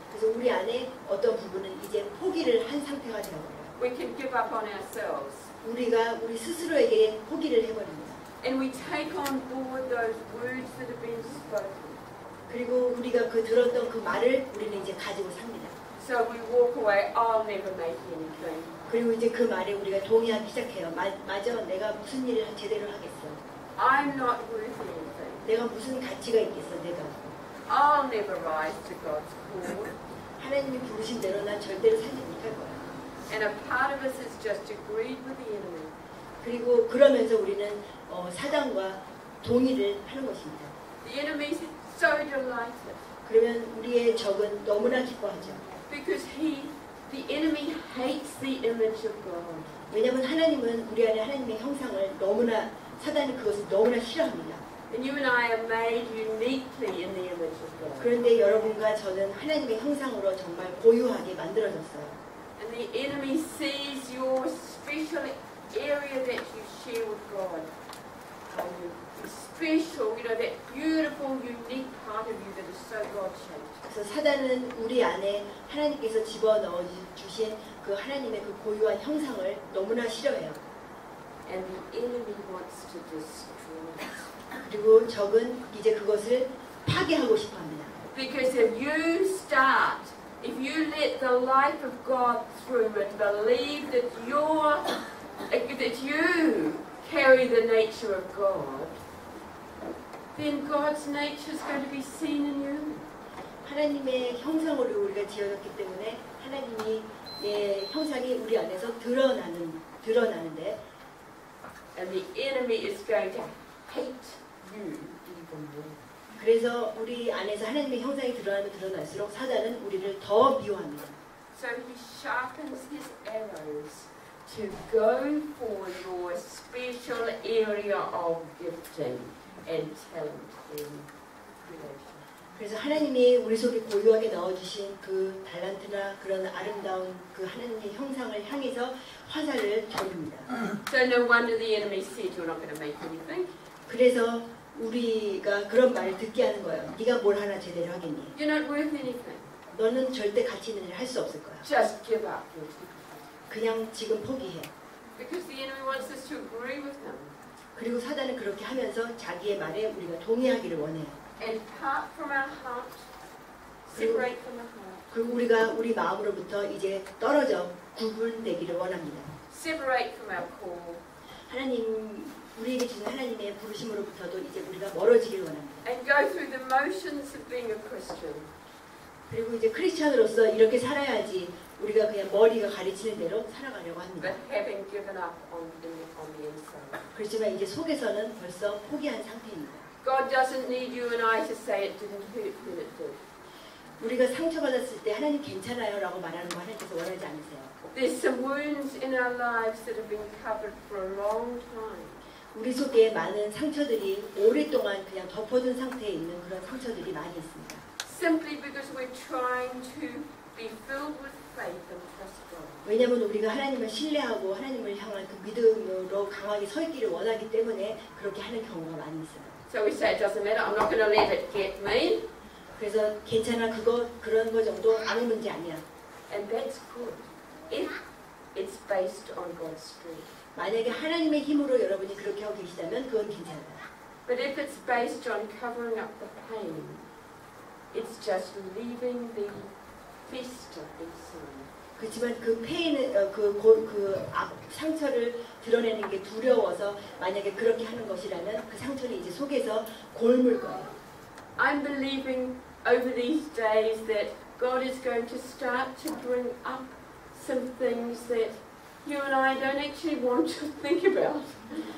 그래서 우리 안에 어떤 부분은 이제 포기를 한 상태가 되어버려요. We can give up on ourselves. 우리가 우리 스스로에게 포기를 해버립니다. And we take on board those words that have been spoken. 그리고 우리가 들었던 그 말을 우리는 이제 가지고 삽니다. So we walk away, I'll never make anything. 그리고 이제 그 말에 우리가 동의하기 시작해요. 맞아, 내가 무슨 일을 제대로 하겠어. I'm not worth anything. 내가 무슨 가치가 있겠어, 내가. I'll never rise to God's call. 하나님이 부르신 대로 난 절대로 살지 못할 거야. And a part of us has just agreed with the enemy. 그리고 그러면서 우리는 사단과 동의를 하는 것입니다. The enemy is so delighted. 그러면 우리의 적은 너무나 기뻐하죠. Because the enemy hates the image of God. 왜냐하면 하나님은 우리 안에 하나님의 형상을 사단이 그것을 너무나 싫어합니다. And you and I are made uniquely in the image of God. 그런데 여러분과 저는 하나님의 형상으로 정말 고유하게 만들어졌어요. And the enemy sees your special area that you share with God. Special, that beautiful, unique part of you that is so God-shaped. 그래서 사단은 우리 안에 하나님께서 집어넣어 주신 그 하나님의 그 고유한 형상을 너무나 싫어해요. And the enemy wants to destroy it. 그리고 적은 이제 그것을 파괴하고 싶어합니다. Because if you let the life of God through and believe that you carry the nature of God, then God's nature is going to be seen in you. 하나님의 형상으로 우리가 지어졌기 때문에 하나님의 형상이 우리 안에서 드러나는데 and the enemy is going to hate you even more. 그래서 우리 안에서 하나님의 형상이 드러나면 드러날수록 사단은 우리를 더 미워합니다. So he sharpens his arrows to go for your special area of gifting and talent in creation. 그래서 하나님이 우리 속에 고유하게 넣어주신 그 달란트나 그런 아름다운 그 하나님의 형상을 향해서 화살을 겨눕니다. So no wonder the enemy said you're not going to make anything. 그래서 우리가 그런 말을 듣게 하는 거예요. 네가 뭘 하나 제대로 하겠니? You're not worth anything. 너는 절대 가치 있는 일 할 수 없을 거야. Just give up. 그냥 지금 포기해. Because the enemy wants us to agree with him. 그리고 사단은 그렇게 하면서 자기의 말에 우리가 동의하기를 원해요. And part from our heart, separate from our heart. 그리고 우리가 우리 마음으로부터 이제 떨어져 구분되기를 원합니다. Separate from our call. 하나님, 우리에게 주신 하나님의 부르심으로부터도 이제 우리가 멀어지기를 원합니다. And go through the motions of being a Christian. 그리고 이제 크리스찬으로서 이렇게 살아야지 우리가 그냥 머리가 가르치는 대로 살아가려고 합니다. But having given up on the inside. 그렇지만 이제 속에서는 벌써 포기한 상태입니다. God doesn't need you and I to say it didn't hurt when it did. 우리가 상처받았을 때 하나님 괜찮아요 라고 말하는 거 하나님께서 원하지 않으세요. There's some wounds in our lives that have been covered for a long time. 우리 속에 많은 상처들이 오랫동안 그냥 덮어둔 상태에 있는 그런 상처들이 많이 있습니다. Simply because we're trying to be filled with faith and trust God. 왜냐하면 우리가 하나님을 신뢰하고 하나님을 향한 그 믿음으로 강하게 서 있기를 원하기 때문에 그렇게 하는 경우가 많이 있어요. So we say it doesn't matter, I'm not going to let it get me. 그래서 괜찮아, 그런 거 정도 아무 문제 아니야. And that's good. If it's based on God's strength. 만약에 하나님의 힘으로 여러분이 그렇게 하고 계시다면 그건 괜찮아요. But if it's based on covering up the pain, it's just leaving the fester inside. 그렇지만 그 페인은 상처를 드러내는 게 두려워서 만약에 그렇게 하는 것이라면 그 상처는 이제 속에서 골물 거예요. I'm believing over these days that God is going to start to bring up some things that you and I don't actually want to think about.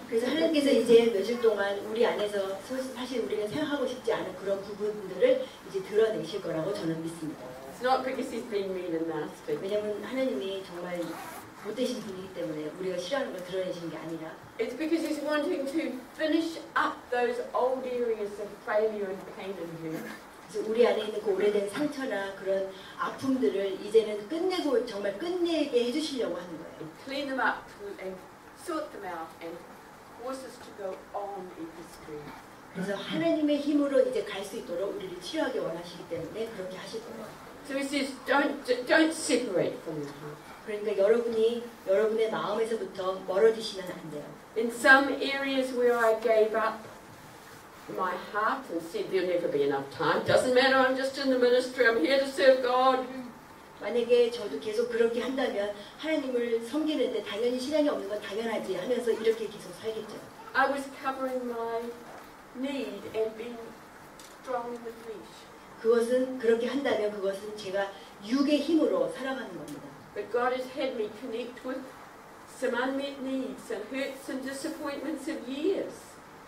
그래서 하나님께서 이제 며칠 동안 우리 안에서 사실 우리가 생각하고 싶지 않은 그런 부분들을 이제 드러내실 거라고 저는 믿습니다. It's not because He's being mean and nasty. 왜냐하면 하나님이 정말 못되신 분이기 때문에 우리가 싫어하는 걸 드러내시는 게 아니라 It's because He's wanting to finish up those old areas of failure and pain in you. 그래서 우리 안에 있는 그 오래된 상처나 그런 아픔들을 이제는 끝내고 정말 끝내게 해주시려고 하는 거예요. And clean them up and sort them out and force us to go on in history. 그래서 하나님의 힘으로 이제 갈 수 있도록 우리를 치료하게 원하시기 때문에 그렇게 하실 거예요. So He says, don't separate from your heart. 그러니까 여러분의 마음에서부터 멀어지시면 안 돼요. In some areas where I gave up my heart and said there'll never be enough time. Doesn't matter, I'm just in the ministry, I'm here to serve God. 만약에 저도 계속 그렇게 한다면 하나님을 섬기는데 당연히 시간이 없는 건 당연하지 하면서 이렇게 계속 살겠죠. I was covering my need and being strong in the flesh. 그것은 그렇게 한다면 그것은 제가 육의 힘으로 살아가는 겁니다. But God has had me connect with some unmet needs and hurts and disappointments of years.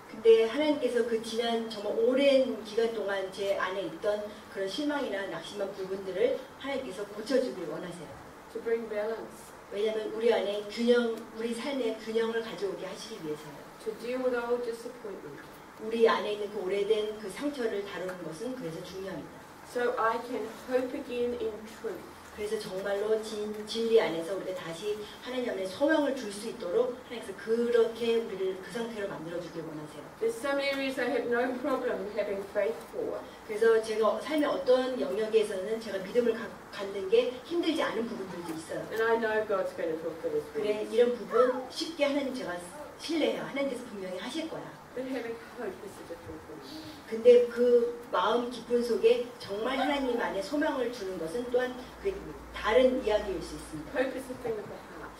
근데 하나님께서 그 지난 정말 오랜 기간 동안 제 안에 있던 그런 실망이나 낙심한 부분들을 하나님께서 고쳐주길 원하세요. To bring balance. 왜냐하면 우리 삶의 균형을 가져오게 하시기 위해서요. To deal with old disappointment. 우리 안에 있는 그 오래된 그 상처를 다루는 것은 그래서 중요합니다. So I can hope again in truth. 그래서 정말로 진리 안에서 우리가 다시 하나님 안에 소망을 줄 수 있도록 하나님께서 그렇게 우리를 그 상태로 만들어주길 원하세요. There's some areas I have no problem having faith for. 그래서 제가 삶의 어떤 영역에서는 제가 믿음을 갖는 게 힘들지 않은 부분들도 있어요. And I know God's going to fulfill His 그래 will. 이런 부분 쉽게 하나님 제가 신뢰해요. 하나님께서 분명히 하실 거야. But having hope is a different thing. 근데 그 마음 깊은 속에 정말 하나님 안에 소망을 주는 것은 또한 그 다른 이야기일 수 있습니다. Hope is the thing of the heart.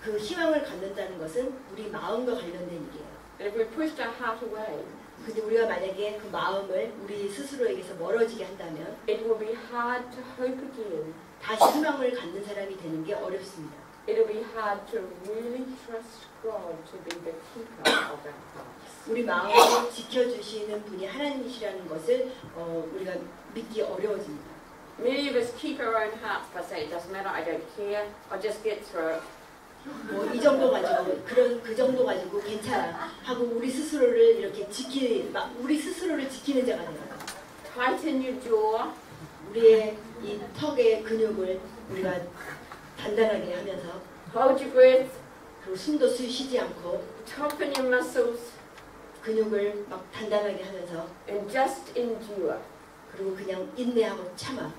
그 희망을 갖는다는 것은 우리 마음과 관련된 일이에요. And if we pushed our heart away, 근데 우리가 만약에 그 마음을 우리 스스로에게서 멀어지게 한다면 it will be hard to hope again. 다시 희망을 갖는 사람이 되는 게 어렵습니다. it'll be hard to really trust God to be the keeper of our hearts. 우리 마음을 지켜주시는 분이 하나님이시라는 것을 우리가 믿기 어려워집니다. Many of us keep our own hearts by saying, it doesn't matter, I don't care, I'll just get through it. 뭐 이 정도 가지고 그 정도 가지고 괜찮아 하고 우리 스스로를 이렇게 우리 스스로를 지키는 자가 되는 거예요. Tighten your jaw, 우리의 이 턱의 근육을 우리가 단단하게 하면서 hold your breath, 그리고 숨도 쉬지 않고 toughen your muscles, 근육을 막 단단하게 하면서 and just endure 그리고 그냥 인내하고 참아.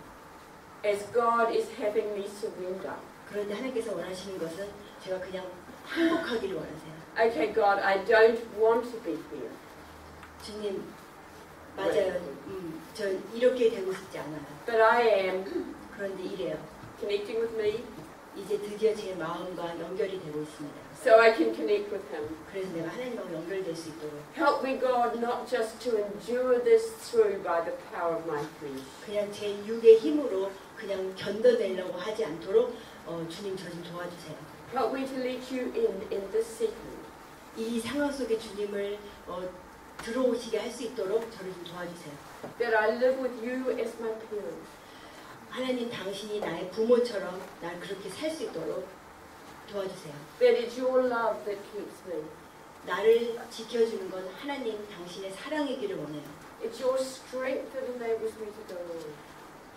as God is having me surrender. 그런데 하나님께서 원하시는 것은 제가 그냥 행복하기를 원하세요. Okay, God, I don't want to be here. 주님, 맞아요. 저 이렇게 되고 싶지 않아요. But I am 그런데 이래요. connecting with me 이제 드디어 제 마음과 연결이 되고 있습니다. so I can connect with Him. 그래서 내가 하나님하고 연결될 수 있도록 Help me, God, not just to endure this through by the power of my flesh. 그냥 제 육의 힘으로 그냥 견뎌내려고 하지 않도록 주님 저 좀 도와주세요. Help me to let you in this second. 이 상황 속에 주님을 들어오시게 할 수 있도록 저를 좀 도와주세요. That I live with you as my parent. 하나님 당신이 나의 부모처럼 날 그렇게 살 수 있도록 도와주세요. That it's your love that keeps me. 나를 지켜주는 건 하나님 당신의 사랑이기를 원해요. It's your strength that enables me to go on.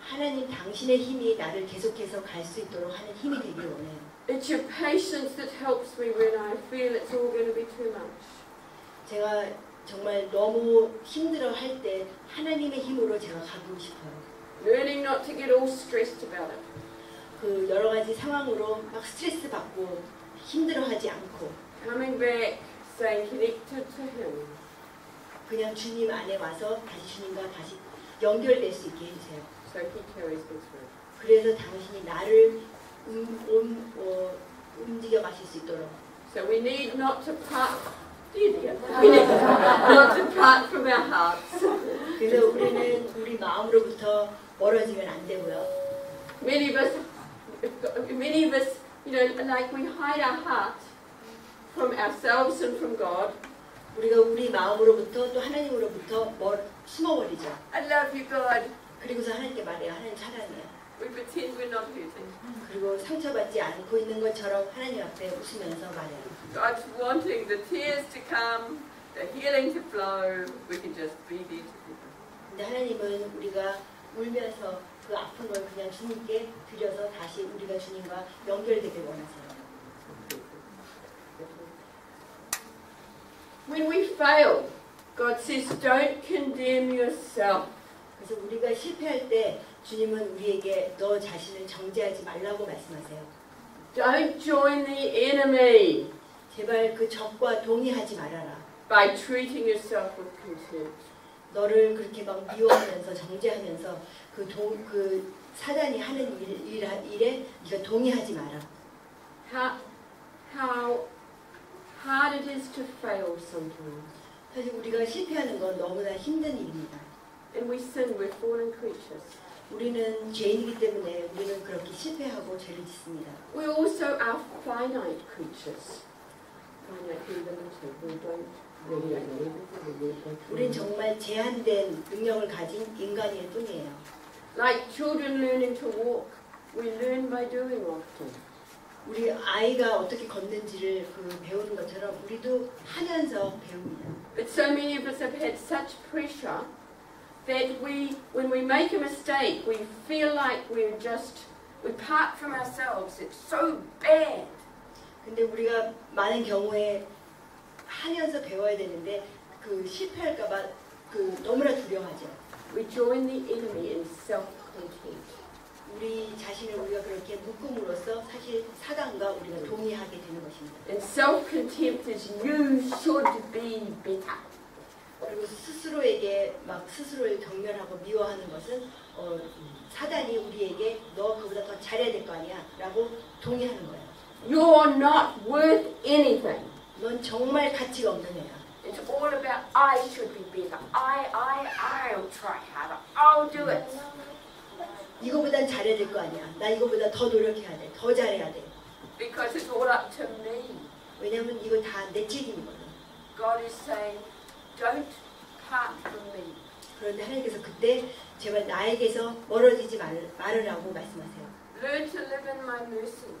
하나님 당신의 힘이 나를 계속해서 갈 수 있도록 하는 힘이 되기를 원해요. It's your patience that helps me when I feel it's all going to be too much. 제가 정말 너무 힘들어 할 때 하나님의 힘으로 제가 가고 싶어요. Learning not to get all stressed about it. 그 여러 가지 상황으로 막 스트레스 받고 힘들어하지 않고 Coming back, staying connected to Him. 그냥 주님 안에 와서 다시 주님과 다시 연결될 수 있게 해주세요. So He carries me through. 그래서 당신이 나를 움직여 가실 수 있도록. So we need not to part. We need not to part from our hearts. 그래서 우리는 우리 마음으로부터 멀어지면 안 되고요. Many of us, you know, like we hide our heart from ourselves and from God. 우리가 우리 마음으로부터 또 하나님으로부터 숨어버리죠. I love you, God. 그리고서 하나님께 말해요. 하나님 사랑해요. We pretend we're not hurting. 그리고 상처받지 않고 있는 것처럼 하나님 앞에 웃으면서 말해요. God's wanting the tears to come, the healing to flow. We can just be there together. 근데 하나님은 우리가 울면서 그 아픈 걸 그냥 주님께 드려서 다시 우리가 주님과 연결되길 원하세요. When we fail, God says, don't condemn yourself. 그래서 우리가 실패할 때 주님은 우리에게 너 자신을 정죄하지 말라고 말씀하세요. Don't join the enemy 제발 그 적과 동의하지 말아라. by treating yourself with contempt. 너를 그렇게 막 미워하면서 정죄하면서 그 사단이 하는 일에 네가 동의하지 마라. How hard it is to fail sometimes. 사실 우리가 실패하는 건 너무나 힘든 일입니다. And we sin, we're fallen creatures. 우리는 죄인이기 때문에 우리는 그렇게 실패하고 죄를 짓습니다. We also are finite creatures. Finitely limited. We don't really know everything. 우린 정말 제한된 능력을 가진 인간일 뿐이에요. Like children learning to walk, we learn by doing often. 우리 아이가 어떻게 걷는지를 배우는 것처럼 우리도 하면서 배웁니다. But so many of us have had such pressure that when we make a mistake, we feel like we part from ourselves. It's so bad. 근데 우리가 많은 경우에 하면서 배워야 되는데 실패할까봐 너무나 두려워하죠. We join the enemy in self-contempt. 우리 자신을 우리가 그렇게 묶음으로써 사실 사단과 우리가 동의하게 되는 것입니다. And self-contempt is you should be better. 그리고 스스로에게 막 스스로를 경멸하고 미워하는 것은 사단이 우리에게 너 그보다 더 잘해야 될 거 아니야 라고 동의하는 거예요. You're not worth anything. 넌 정말 가치가 없는 애야. It's all about I should be better. I'll try harder. I'll do it. 이거보단 잘해야 될 거 아니야. 나 이거보다 더 노력해야 돼. 더 잘해야 돼. because it's all up to me. 왜냐하면 이거 다 내 책임이거든. God is saying, don't part from me. 그런데 하나님께서 그때 제발 나에게서 멀어지지 말으라고 말씀하세요. Learn to live in my mercy.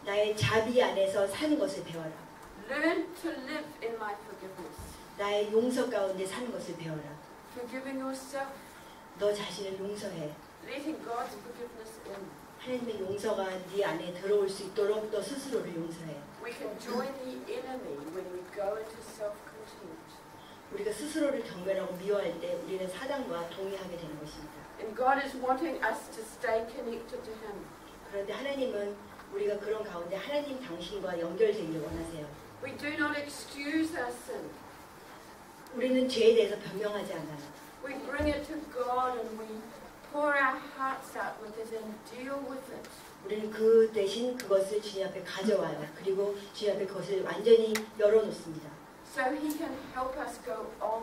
나의 자비 안에서 사는 것을 배워라. Learn to live in my forgiveness. 나의 용서 가운데 사는 것을 배워라. Forgiving yourself, 너 자신을 용서해. letting God's forgiveness in. 하나님의 용서가 네 안에 들어올 수 있도록 너 스스로를 용서해. We can join the enemy when we go into self-contempt. 우리가 스스로를 경멸하고 미워할 때 우리는 사단과 동의하게 되는 것입니다. And God is wanting us to stay connected to Him. 그런데 하나님은 우리가 그런 가운데 하나님 당신과 연결되기를 원하세요. We do not excuse our sin. 우리는 죄에 대해서 변명하지 않아요. We bring it to God and we pour our hearts out with it and deal with it. 우리는 그 대신 그것을 주님 앞에 가져와요. 그리고 주님 앞에 그것을 완전히 열어놓습니다. So He can help us go on.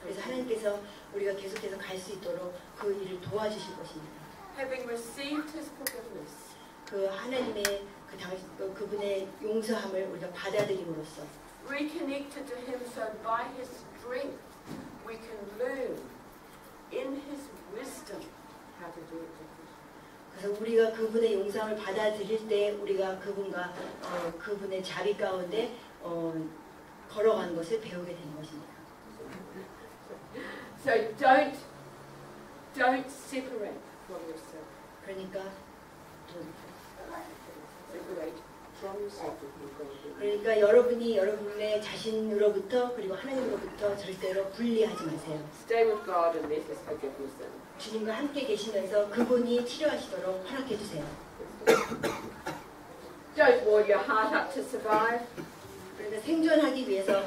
그래서 하나님께서 우리가 계속해서 갈 수 있도록 그 일을 도와주실 것입니다. Having received His forgiveness, 그 하나님의 그분의 용서함을 우리가 받아들임으로써 reconnected to Him so by His strength we can learn in His wisdom how to do it differently. 그래서 우리가 그분의 용서함을 받아들일 때 우리가 그분과 그분의 자비 가운데 걸어가는 것을 배우게 되는 것입니다. So don't separate from yourself. 그러니까 Separate from yourself from God. 그러니까 여러분이 여러분의 자신으로부터 그리고 하나님으로부터 절대로 분리하지 마세요. Stay with God and let His forgiveness in. 주님과 함께 계시면서 그분이 치료하시도록 허락해 주세요. Don't wall your heart up to survive. 그러니까 생존하기 위해서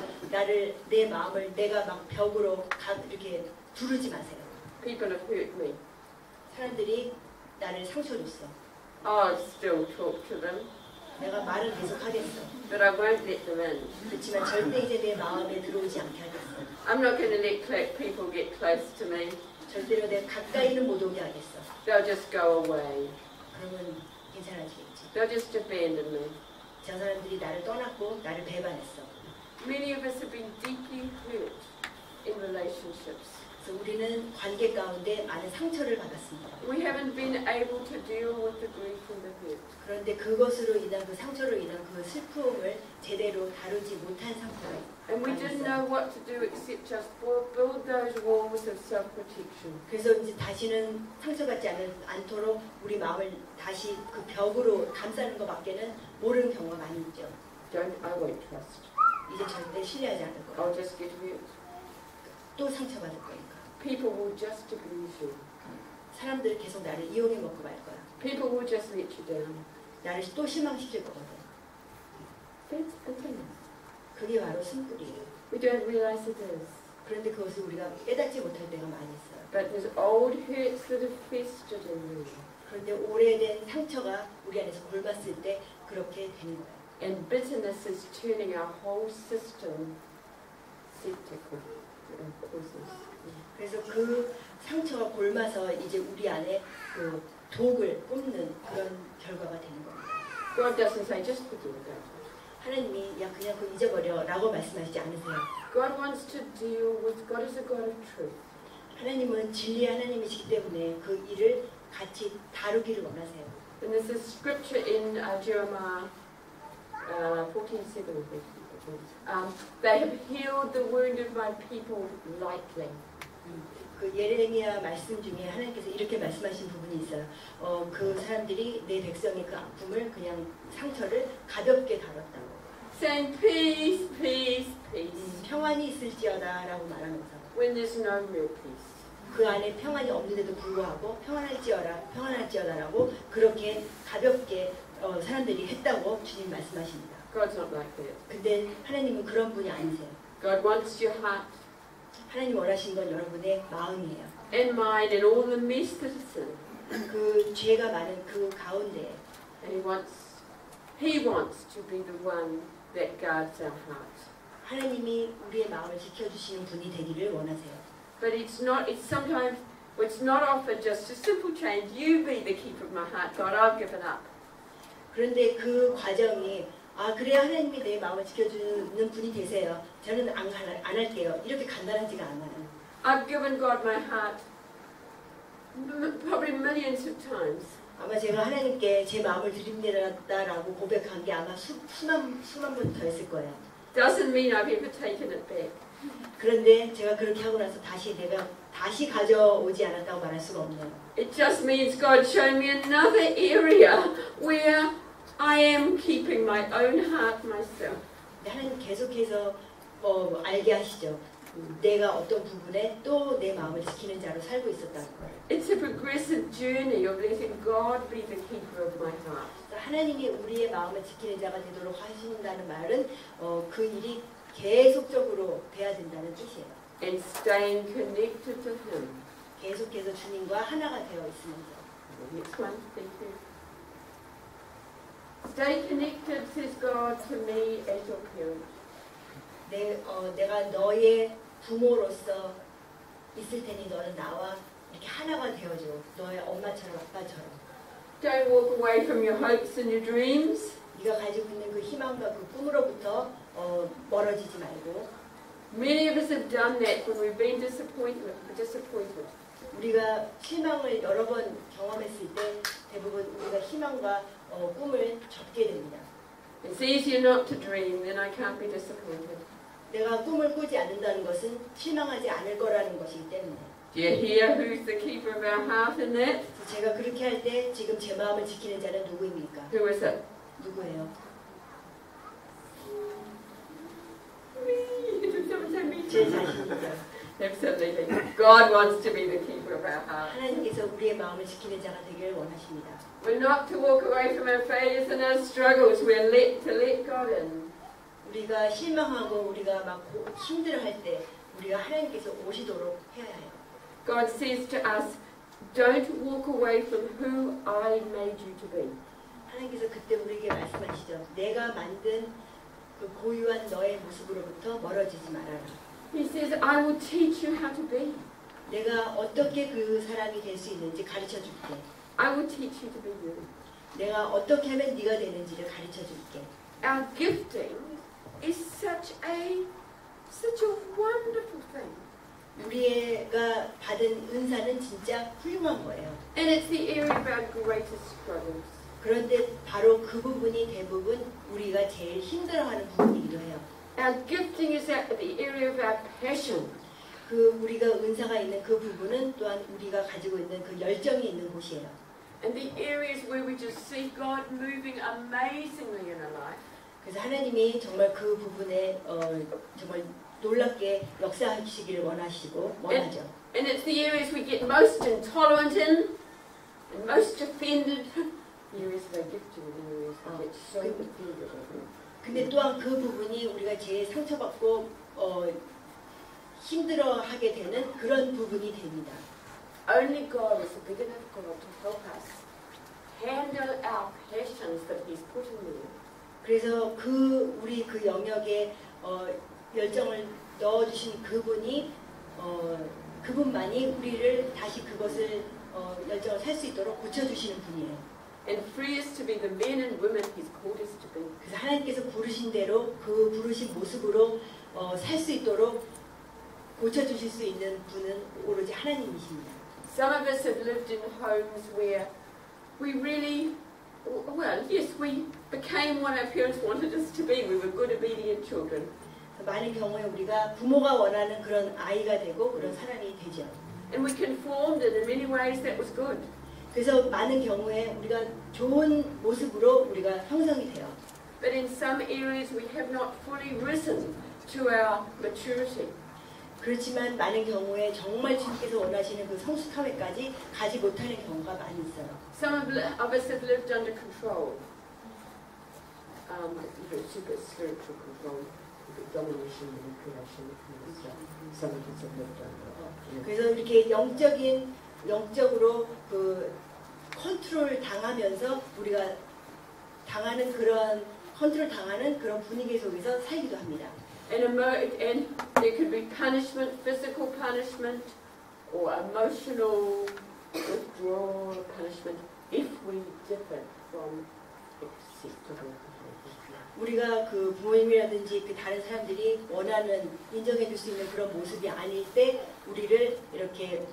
내 마음을 내가 막 벽으로 이렇게 두르지 마세요. People have hurt me. 사람들이 나를 상처 줬어. I'll still talk to them, 내가 말을 계속 하겠어. but I won't let them in. 그렇지만 절대 이제 내 마음에 들어오지 않게 하겠어. I'm not going to let people get close to me. 절대로 내가 가까이는 못 오게 하겠어. They'll just go away. 그러면 괜찮아지겠지. They'll just abandon me. 저 사람들이 나를 떠났고 나를 배반했어. Many of us have been deeply hurt in relationships. 그래서 우리는 관계 가운데 많은 상처를 받았습니다. We haven't been able to deal with the grief and the hurt. 그런데 그것으로 인한 그 상처로 인한 그 슬픔을 제대로 다루지 못한 상태가 And we didn't know what to do except just build those walls of self-protection. 그래서 이제 다시는 상처받지 않도록 우리 마음을 다시 그 벽으로 감싸는 것밖에는 모르는 경우가 많이 있죠. I won't trust. 이제 절대 신뢰하지 않을 거야. I'll just get hurt. 또 상처받을 거니까. People will just abuse you. 사람들은 계속 나를 이용해 먹고 말 거야. People will just let you down. 나를 또 실망시킬 거거든. That's bitterness. 그게 바로 숨결이에요. We don't realize it is. 그런데 그것을 우리가 깨닫지 못할 때가 많이 있어요. But there's old hurts that have festered in you. 그런데 오래된 상처가 우리 안에서 골봤을 때 그렇게 되는 거예요. And bitterness is turning our whole system septic causes. 그래서 그 상처가 골마서 이제 우리 안에 그 독을 뿜는 그런 결과가 되는 겁니다. God doesn't say just forget about it. 하나님이 야 그냥 그거 잊어버려라고 말씀하시지 않으세요. God wants to deal with. God is a God of truth. 하나님은 진리의 하나님이시기 때문에 그 일을 같이 다루기를 원하세요. And there's a scripture in Jeremiah 14:7. They have healed the wound of my people lightly. 그 예레미야 말씀 중에 하나님께서 이렇게 말씀하신 부분이 있어요. 그 사람들이 내 백성의 그 아픔을 그냥 상처를 가볍게 다뤘다고. Saying peace, peace, peace. 평안이 있을지어다라고 말하면서 When there's no real peace. 그 안에 평안이 없는데도 불구하고 평안할지어다라고 그렇게 가볍게 사람들이 했다고 주님 말씀하십니다. God's not like that. 근데 하나님은 그런 분이 아니세요. God wants your heart 하나님 원하신 건 여러분의 마음이에요. and mind and all the mess that it's in. 그 죄가 많은 그 가운데 And He wants to be the one that guards our heart. 하나님이 우리의 마음을 지켜주시는 분이 되기를 원하세요. But it's not often just a simple change. You be the keeper of my heart, God. I've given up. 그런데 그 과정이 아 그래야 하나님이 내 마음을 지켜주는 분이 되세요. 저는 안 할게요. 이렇게 간단하지가 않아요. I've given God my heart probably millions of times. 아마 제가 하나님께 제 마음을 드립니다라고 고백한 게 아마 수만 번 더 했을 거예요. Doesn't mean I've ever taken it back. 그런데 제가 그렇게 하고 나서 내가 다시 가져오지 않았다고 말할 수가 없네요. It just means God showing me another area where I am keeping my own heart myself. 하나님 계속해서 알게 하시죠. 내가 어떤 부분에 또 내 마음을 지키는 자로 살고 있었다는 걸. It's a progressive journey of letting God be the keeper of my heart. 하나님이 우리의 마음을 지키는 자가 되도록 하신다는 말은 그 일이 계속적으로 돼야 된다는 뜻이에요. And staying connected to Him. 계속해서 주님과 하나가 되어 있으면서. Next one, thank you. Stay connected, says God, to me as your parent. 내가 너의 부모로서 있을 테니 너는 나와 이렇게 하나가 되어줘. 너의 엄마처럼 아빠처럼. Don't walk away from your hopes and your dreams. 네가 가지고 있는 그 희망과 그 꿈으로부터 멀어지지 말고. Many of us have done that when we've been disappointed. 우리가 실망을 여러 번 경험했을 때 대부분 우리가 희망과 꿈을 접게 됩니다. It's easier not to dream, then I can't be disappointed. 내가 꿈을 꾸지 않는다는 것은 실망하지 않을 거라는 것이기 때문에. Do you hear who's the keeper of our heart in that? 제가 그렇게 할 때 지금 제 마음을 지키는 자는 누구입니까? Who is it? 누구예요? 제 자신이죠. Absolutely. God wants to be the keeper of our heart. 하나님께서 우리의 마음을 지키는 자가 되기를 원하십니다. We're not to walk away from our failures and our struggles. We're to let God in. 우리가 실망하고 우리가 막 힘들어할 때 우리가 하나님께서 오시도록 해야 해요. God says to us, don't walk away from who I made you to be. 하나님께서 그때 우리에게 말씀하시죠. 내가 만든 그 고유한 너의 모습으로부터 멀어지지 말아라. He says, I will teach you how to be. 내가 어떻게 그 사람이 될 수 있는지 가르쳐 줄게. I will teach you to be you. 내가 어떻게 하면 네가 되는지를 가르쳐 줄게. Our gifting is such a wonderful thing. 우리가 받은 은사는 진짜 훌륭한 거예요. And it's the area of our greatest struggles. 그런데 바로 그 부분이 대부분 우리가 제일 힘들어하는 부분이기도 해요. Our gifting is at the area of our passion. 그 우리가 은사가 있는 그 부분은 또한 우리가 가지고 있는 그 열정이 있는 곳이에요. And the areas where we just see God moving amazingly in our life. 그래서 하나님이 정말 그 부분에 정말 놀랍게 역사하시기를 원하죠. And it's the areas we get most intolerant in and most offended. The areas of our gifting and the areas we get so offended in. 근데 또한 그 부분이 우리가 제일 상처받고 힘들어하게 되는 그런 부분이 됩니다. Only God is a big enough God to help us handle our passions that He's put in there. 그래서 우리 그 영역에 열정을 넣어주신 그분이 그분만이 우리를 다시 그것을 열정을 살 수 있도록 고쳐주시는 분이에요. And free us to be the men and women He's called us to be. 그래서 하나님께서 부르신 대로 그 부르신 모습으로 살 수 있도록 고쳐주실 수 있는 분은 오로지 하나님이십니다. Some of us have lived in homes where we really, well, yes, we became what our parents wanted us to be. We were good, obedient children. 많은 경우에 우리가 부모가 원하는 그런 아이가 되고 그런 사람이 되죠. And we conformed, and in many ways that was good. 그래서 많은 경우에 우리가 좋은 모습으로 우리가 형성이 돼요. But in some areas we have not fully risen to our maturity. 그렇지만 많은 경우에 정말 주님께서 원하시는 그 성숙함에까지 가지 못하는 경우가 많이 있어요. Some of us have lived under control, super spiritual control, domination, manipulation, some of us have lived under. 그래서 이렇게 영적으로 그 컨트롤 당하면서 우리가 당하는 그런 컨트롤 당하는 그런 분위기 속에서 살기도 합니다. And there could be punishment, physical punishment, or emotional withdrawal punishment if we differ from acceptable. 우리가 그 부모님이라든지 그 다른 사람들이 원하는 인정해줄 수 있는 그런 모습이 아닐 때 우리를 이렇게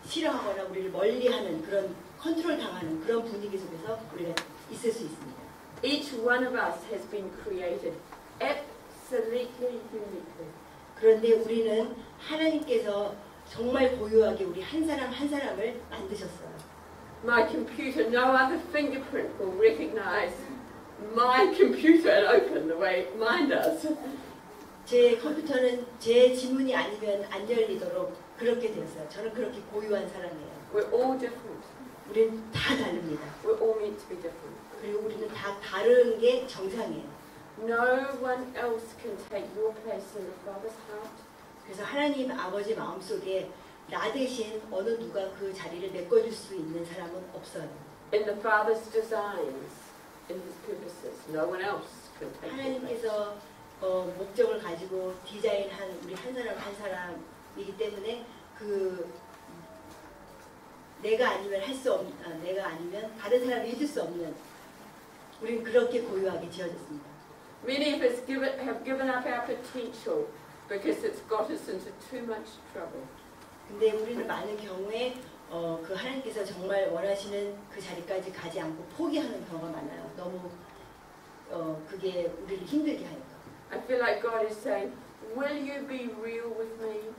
싫어하거나 우리를 멀리하는 그런 컨트롤 당하는 그런 분위기 속에서 우리가 있을 수 있습니다. Each one of us has been created absolutely uniquely. 그런데 우리는 하나님께서 정말 고유하게 우리 한 사람 한 사람을 만드셨어요. My computer, no other fingerprint will recognize my computer and open the way mine does. 제 컴퓨터는 제 지문이 아니면 안 열리도록 그렇게 되었어요. 저는 그렇게 고유한 사람이에요. We're all different. 우리는 다 다릅니다. We're all meant to be different. 그리고 우리는 다 다른 게 정상이에요. No one else can take your place in the Father's heart. 그래서 하나님 아버지 마음속에 나 대신 어느 누가 그 자리를 메꿔줄 수 있는 사람은 없어요. In the Father's designs, in His purposes, no one else can take your place. 하나님께서 목적을 가지고 디자인한 우리 한 사람 한 사람이기 때문에 그 내가 아니면 내가 아니면 다른 사람이 해줄 수 없는 우리는 그렇게 고유하게 지어졌습니다. Many of us have given up our potential because it's got us into too much trouble. 근데 우리는 많은 경우에 그 하나님께서 정말 원하시는 그 자리까지 가지 않고 포기하는 경우가 많아요. 너무 그게 우리를 힘들게 하니까. I feel like God is saying, will you be real with me?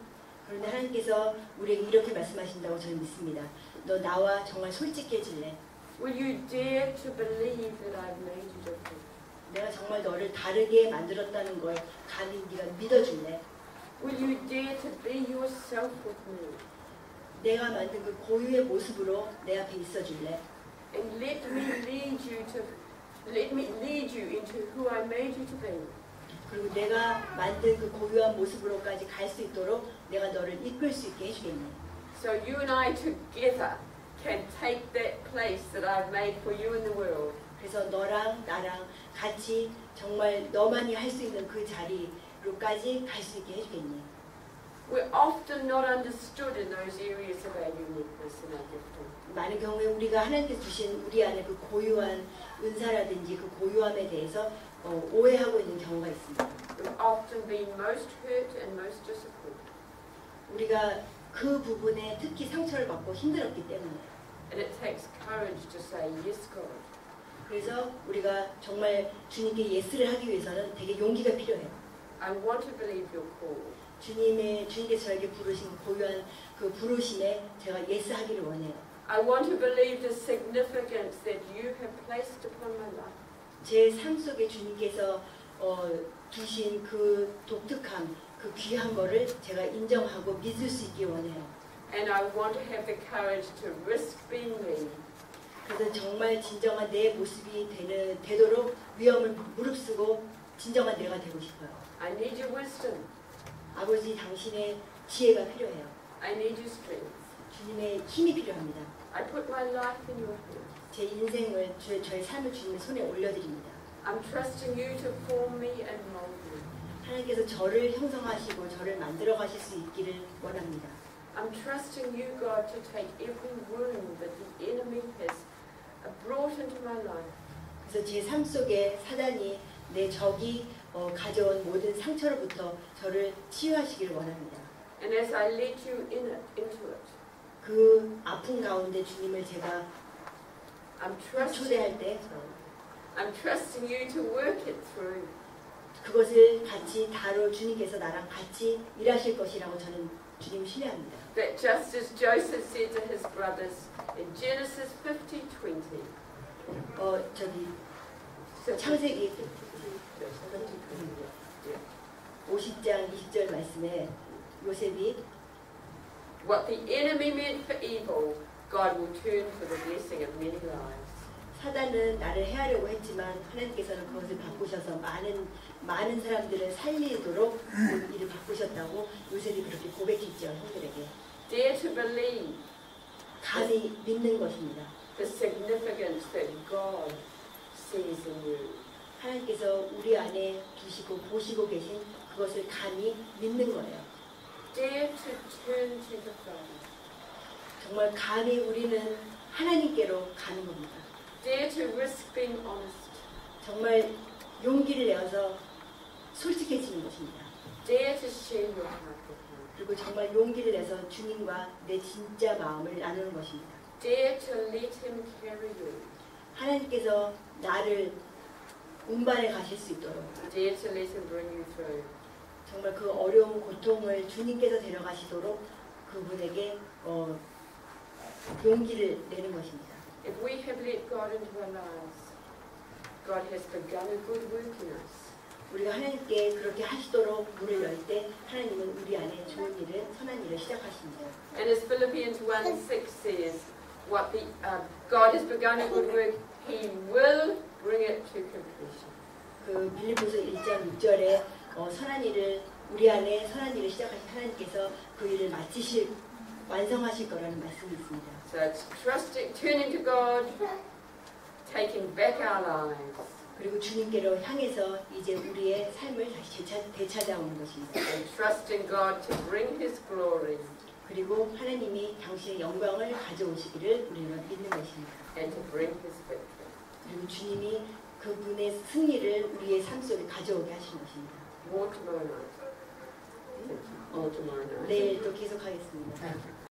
그런데 하나님께서 우리에게 이렇게 말씀하신다고 저는 믿습니다. 너 나와 정말 솔직해질래? Will you dare to believe that I've made you different? 내가 정말 너를 다르게 만들었다는 걸 감히 네가 믿어줄래? Will you dare to be yourself with me? 내가 만든 그 고유의 모습으로 내 앞에 있어줄래? And let me lead you into who I made you to be. 그리고 내가 만든 그 고유한 모습으로까지 갈 수 있도록 내가 너를 이끌 수 있게 해주겠니? So you and I together can take that place that I've made for you in the world. 그래서 너랑 나랑 같이 정말 너만이 할 수 있는 그 자리로까지 갈 수 있게 해주겠니? We're often not understood in those areas of our uniqueness and our gifting. 많은 경우에 우리가 하나님께서 주신 우리 안에 그 고유한 은사라든지 그 고유함에 대해서 오해하고 있는 경우가 있습니다. We've often been most hurt and most disappointed. 우리가 그 부분에 특히 상처를 받고 힘들었기 때문에 And it takes courage to say, yes, God. 그래서 우리가 정말 주님께 예스를 하기 위해서는 되게 용기가 필요해요. I want to believe your call. 주님께서 저에게 부르신 고유한 그 부르심에 제가 예스하기를 원해요. I want to believe the significance that you have placed upon my life. 제 삶 속에 주님께서 두신 그 독특함, 그 귀한 거를 제가 인정하고 믿을 수 있길 원해요. And I want to have the courage to risk being me. 그래서 정말 진정한 내 모습이 되도록 위험을 무릅쓰고 진정한 내가 되고 싶어요. I need your wisdom. 아버지 당신의 지혜가 필요해요. I need your strength. 주님의 힘이 필요합니다. I put my life in your hands. 제 인생을 저의 삶을 주님의 손에 올려드립니다. I'm trusting you to form me and mold me. 하나님께서 저를 형성하시고 저를 만들어 가실 수 있기를 원합니다. I'm trusting you, God, to take every wound that the enemy has brought into my life. 그래서 제 삶 속에 사단이 내 적이 가져온 모든 상처로부터 저를 치유하시길 원합니다. And as I let you into it, 그 아픔 가운데 주님을 제가 초대할 때 I'm trusting you to work it through. 그것을 같이 주님께서 나랑 같이 일하실 것이라고 저는 주님을 신뢰합니다. That just as Joseph said to his brothers in Genesis 50:20. 창세기 50장 20절 말씀에 요셉이 What the enemy meant for evil, God will turn for the blessing of many lives. 사단은 나를 해하려고 했지만 하나님께서는 그것을 바꾸셔서 많은 사람들을 살리도록 그 일을 바꾸셨다고 요셉이 그렇게 고백했죠, 형들에게. Dare to believe 감히 믿는 것입니다. the significance that God sees in you. 하나님께서 우리 안에 두시고 보시고 계신 그것을 감히 믿는 거예요. Dare to turn to the Father. 정말 감히 우리는 하나님께로 가는 겁니다. Dare to risk being honest. 정말 용기를 내어서 솔직해지는 것입니다. Dare to share your heart with Him. 그리고 정말 용기를 내서 주님과 내 진짜 마음을 나누는 것입니다. Dare to let Him carry you. 하나님께서 나를 운반해 가실 수 있도록 Dare to let Him bring you through. 정말 그 어려운 고통을 주님께서 데려가시도록 그분에게 용기를 내는 것입니다. If we have let God into our lives, God has begun a good work in us. 우리가 하나님께 그렇게 하시도록 문을 열 때 하나님은 우리 안에 좋은 일을, 선한 일을 시작하십니다. And as Philippians 1:6 says, what God has begun a good work, He will bring it to completion. 그 빌립보서 1장 6절에 선한 일을 우리 안에 선한 일을 시작하신 하나님께서 그 일을 마치실 완성하실 거라는 말씀이 있습니다. So it's trusting, turning to God, taking back our lives, 그리고 주님께로 향해서 이제 우리의 삶을 다시 되찾아오는 것입니다. and trusting God to bring His glory 그리고 하나님이 당신의 영광을 가져오시기를 우리는 믿는 것입니다. and to bring His victory. 그리고 주님이 그분의 승리를 우리의 삶 속에 가져오게 하시는 것입니다. More tomorrow night. All tomorrow night. 내일 또 계속하겠습니다.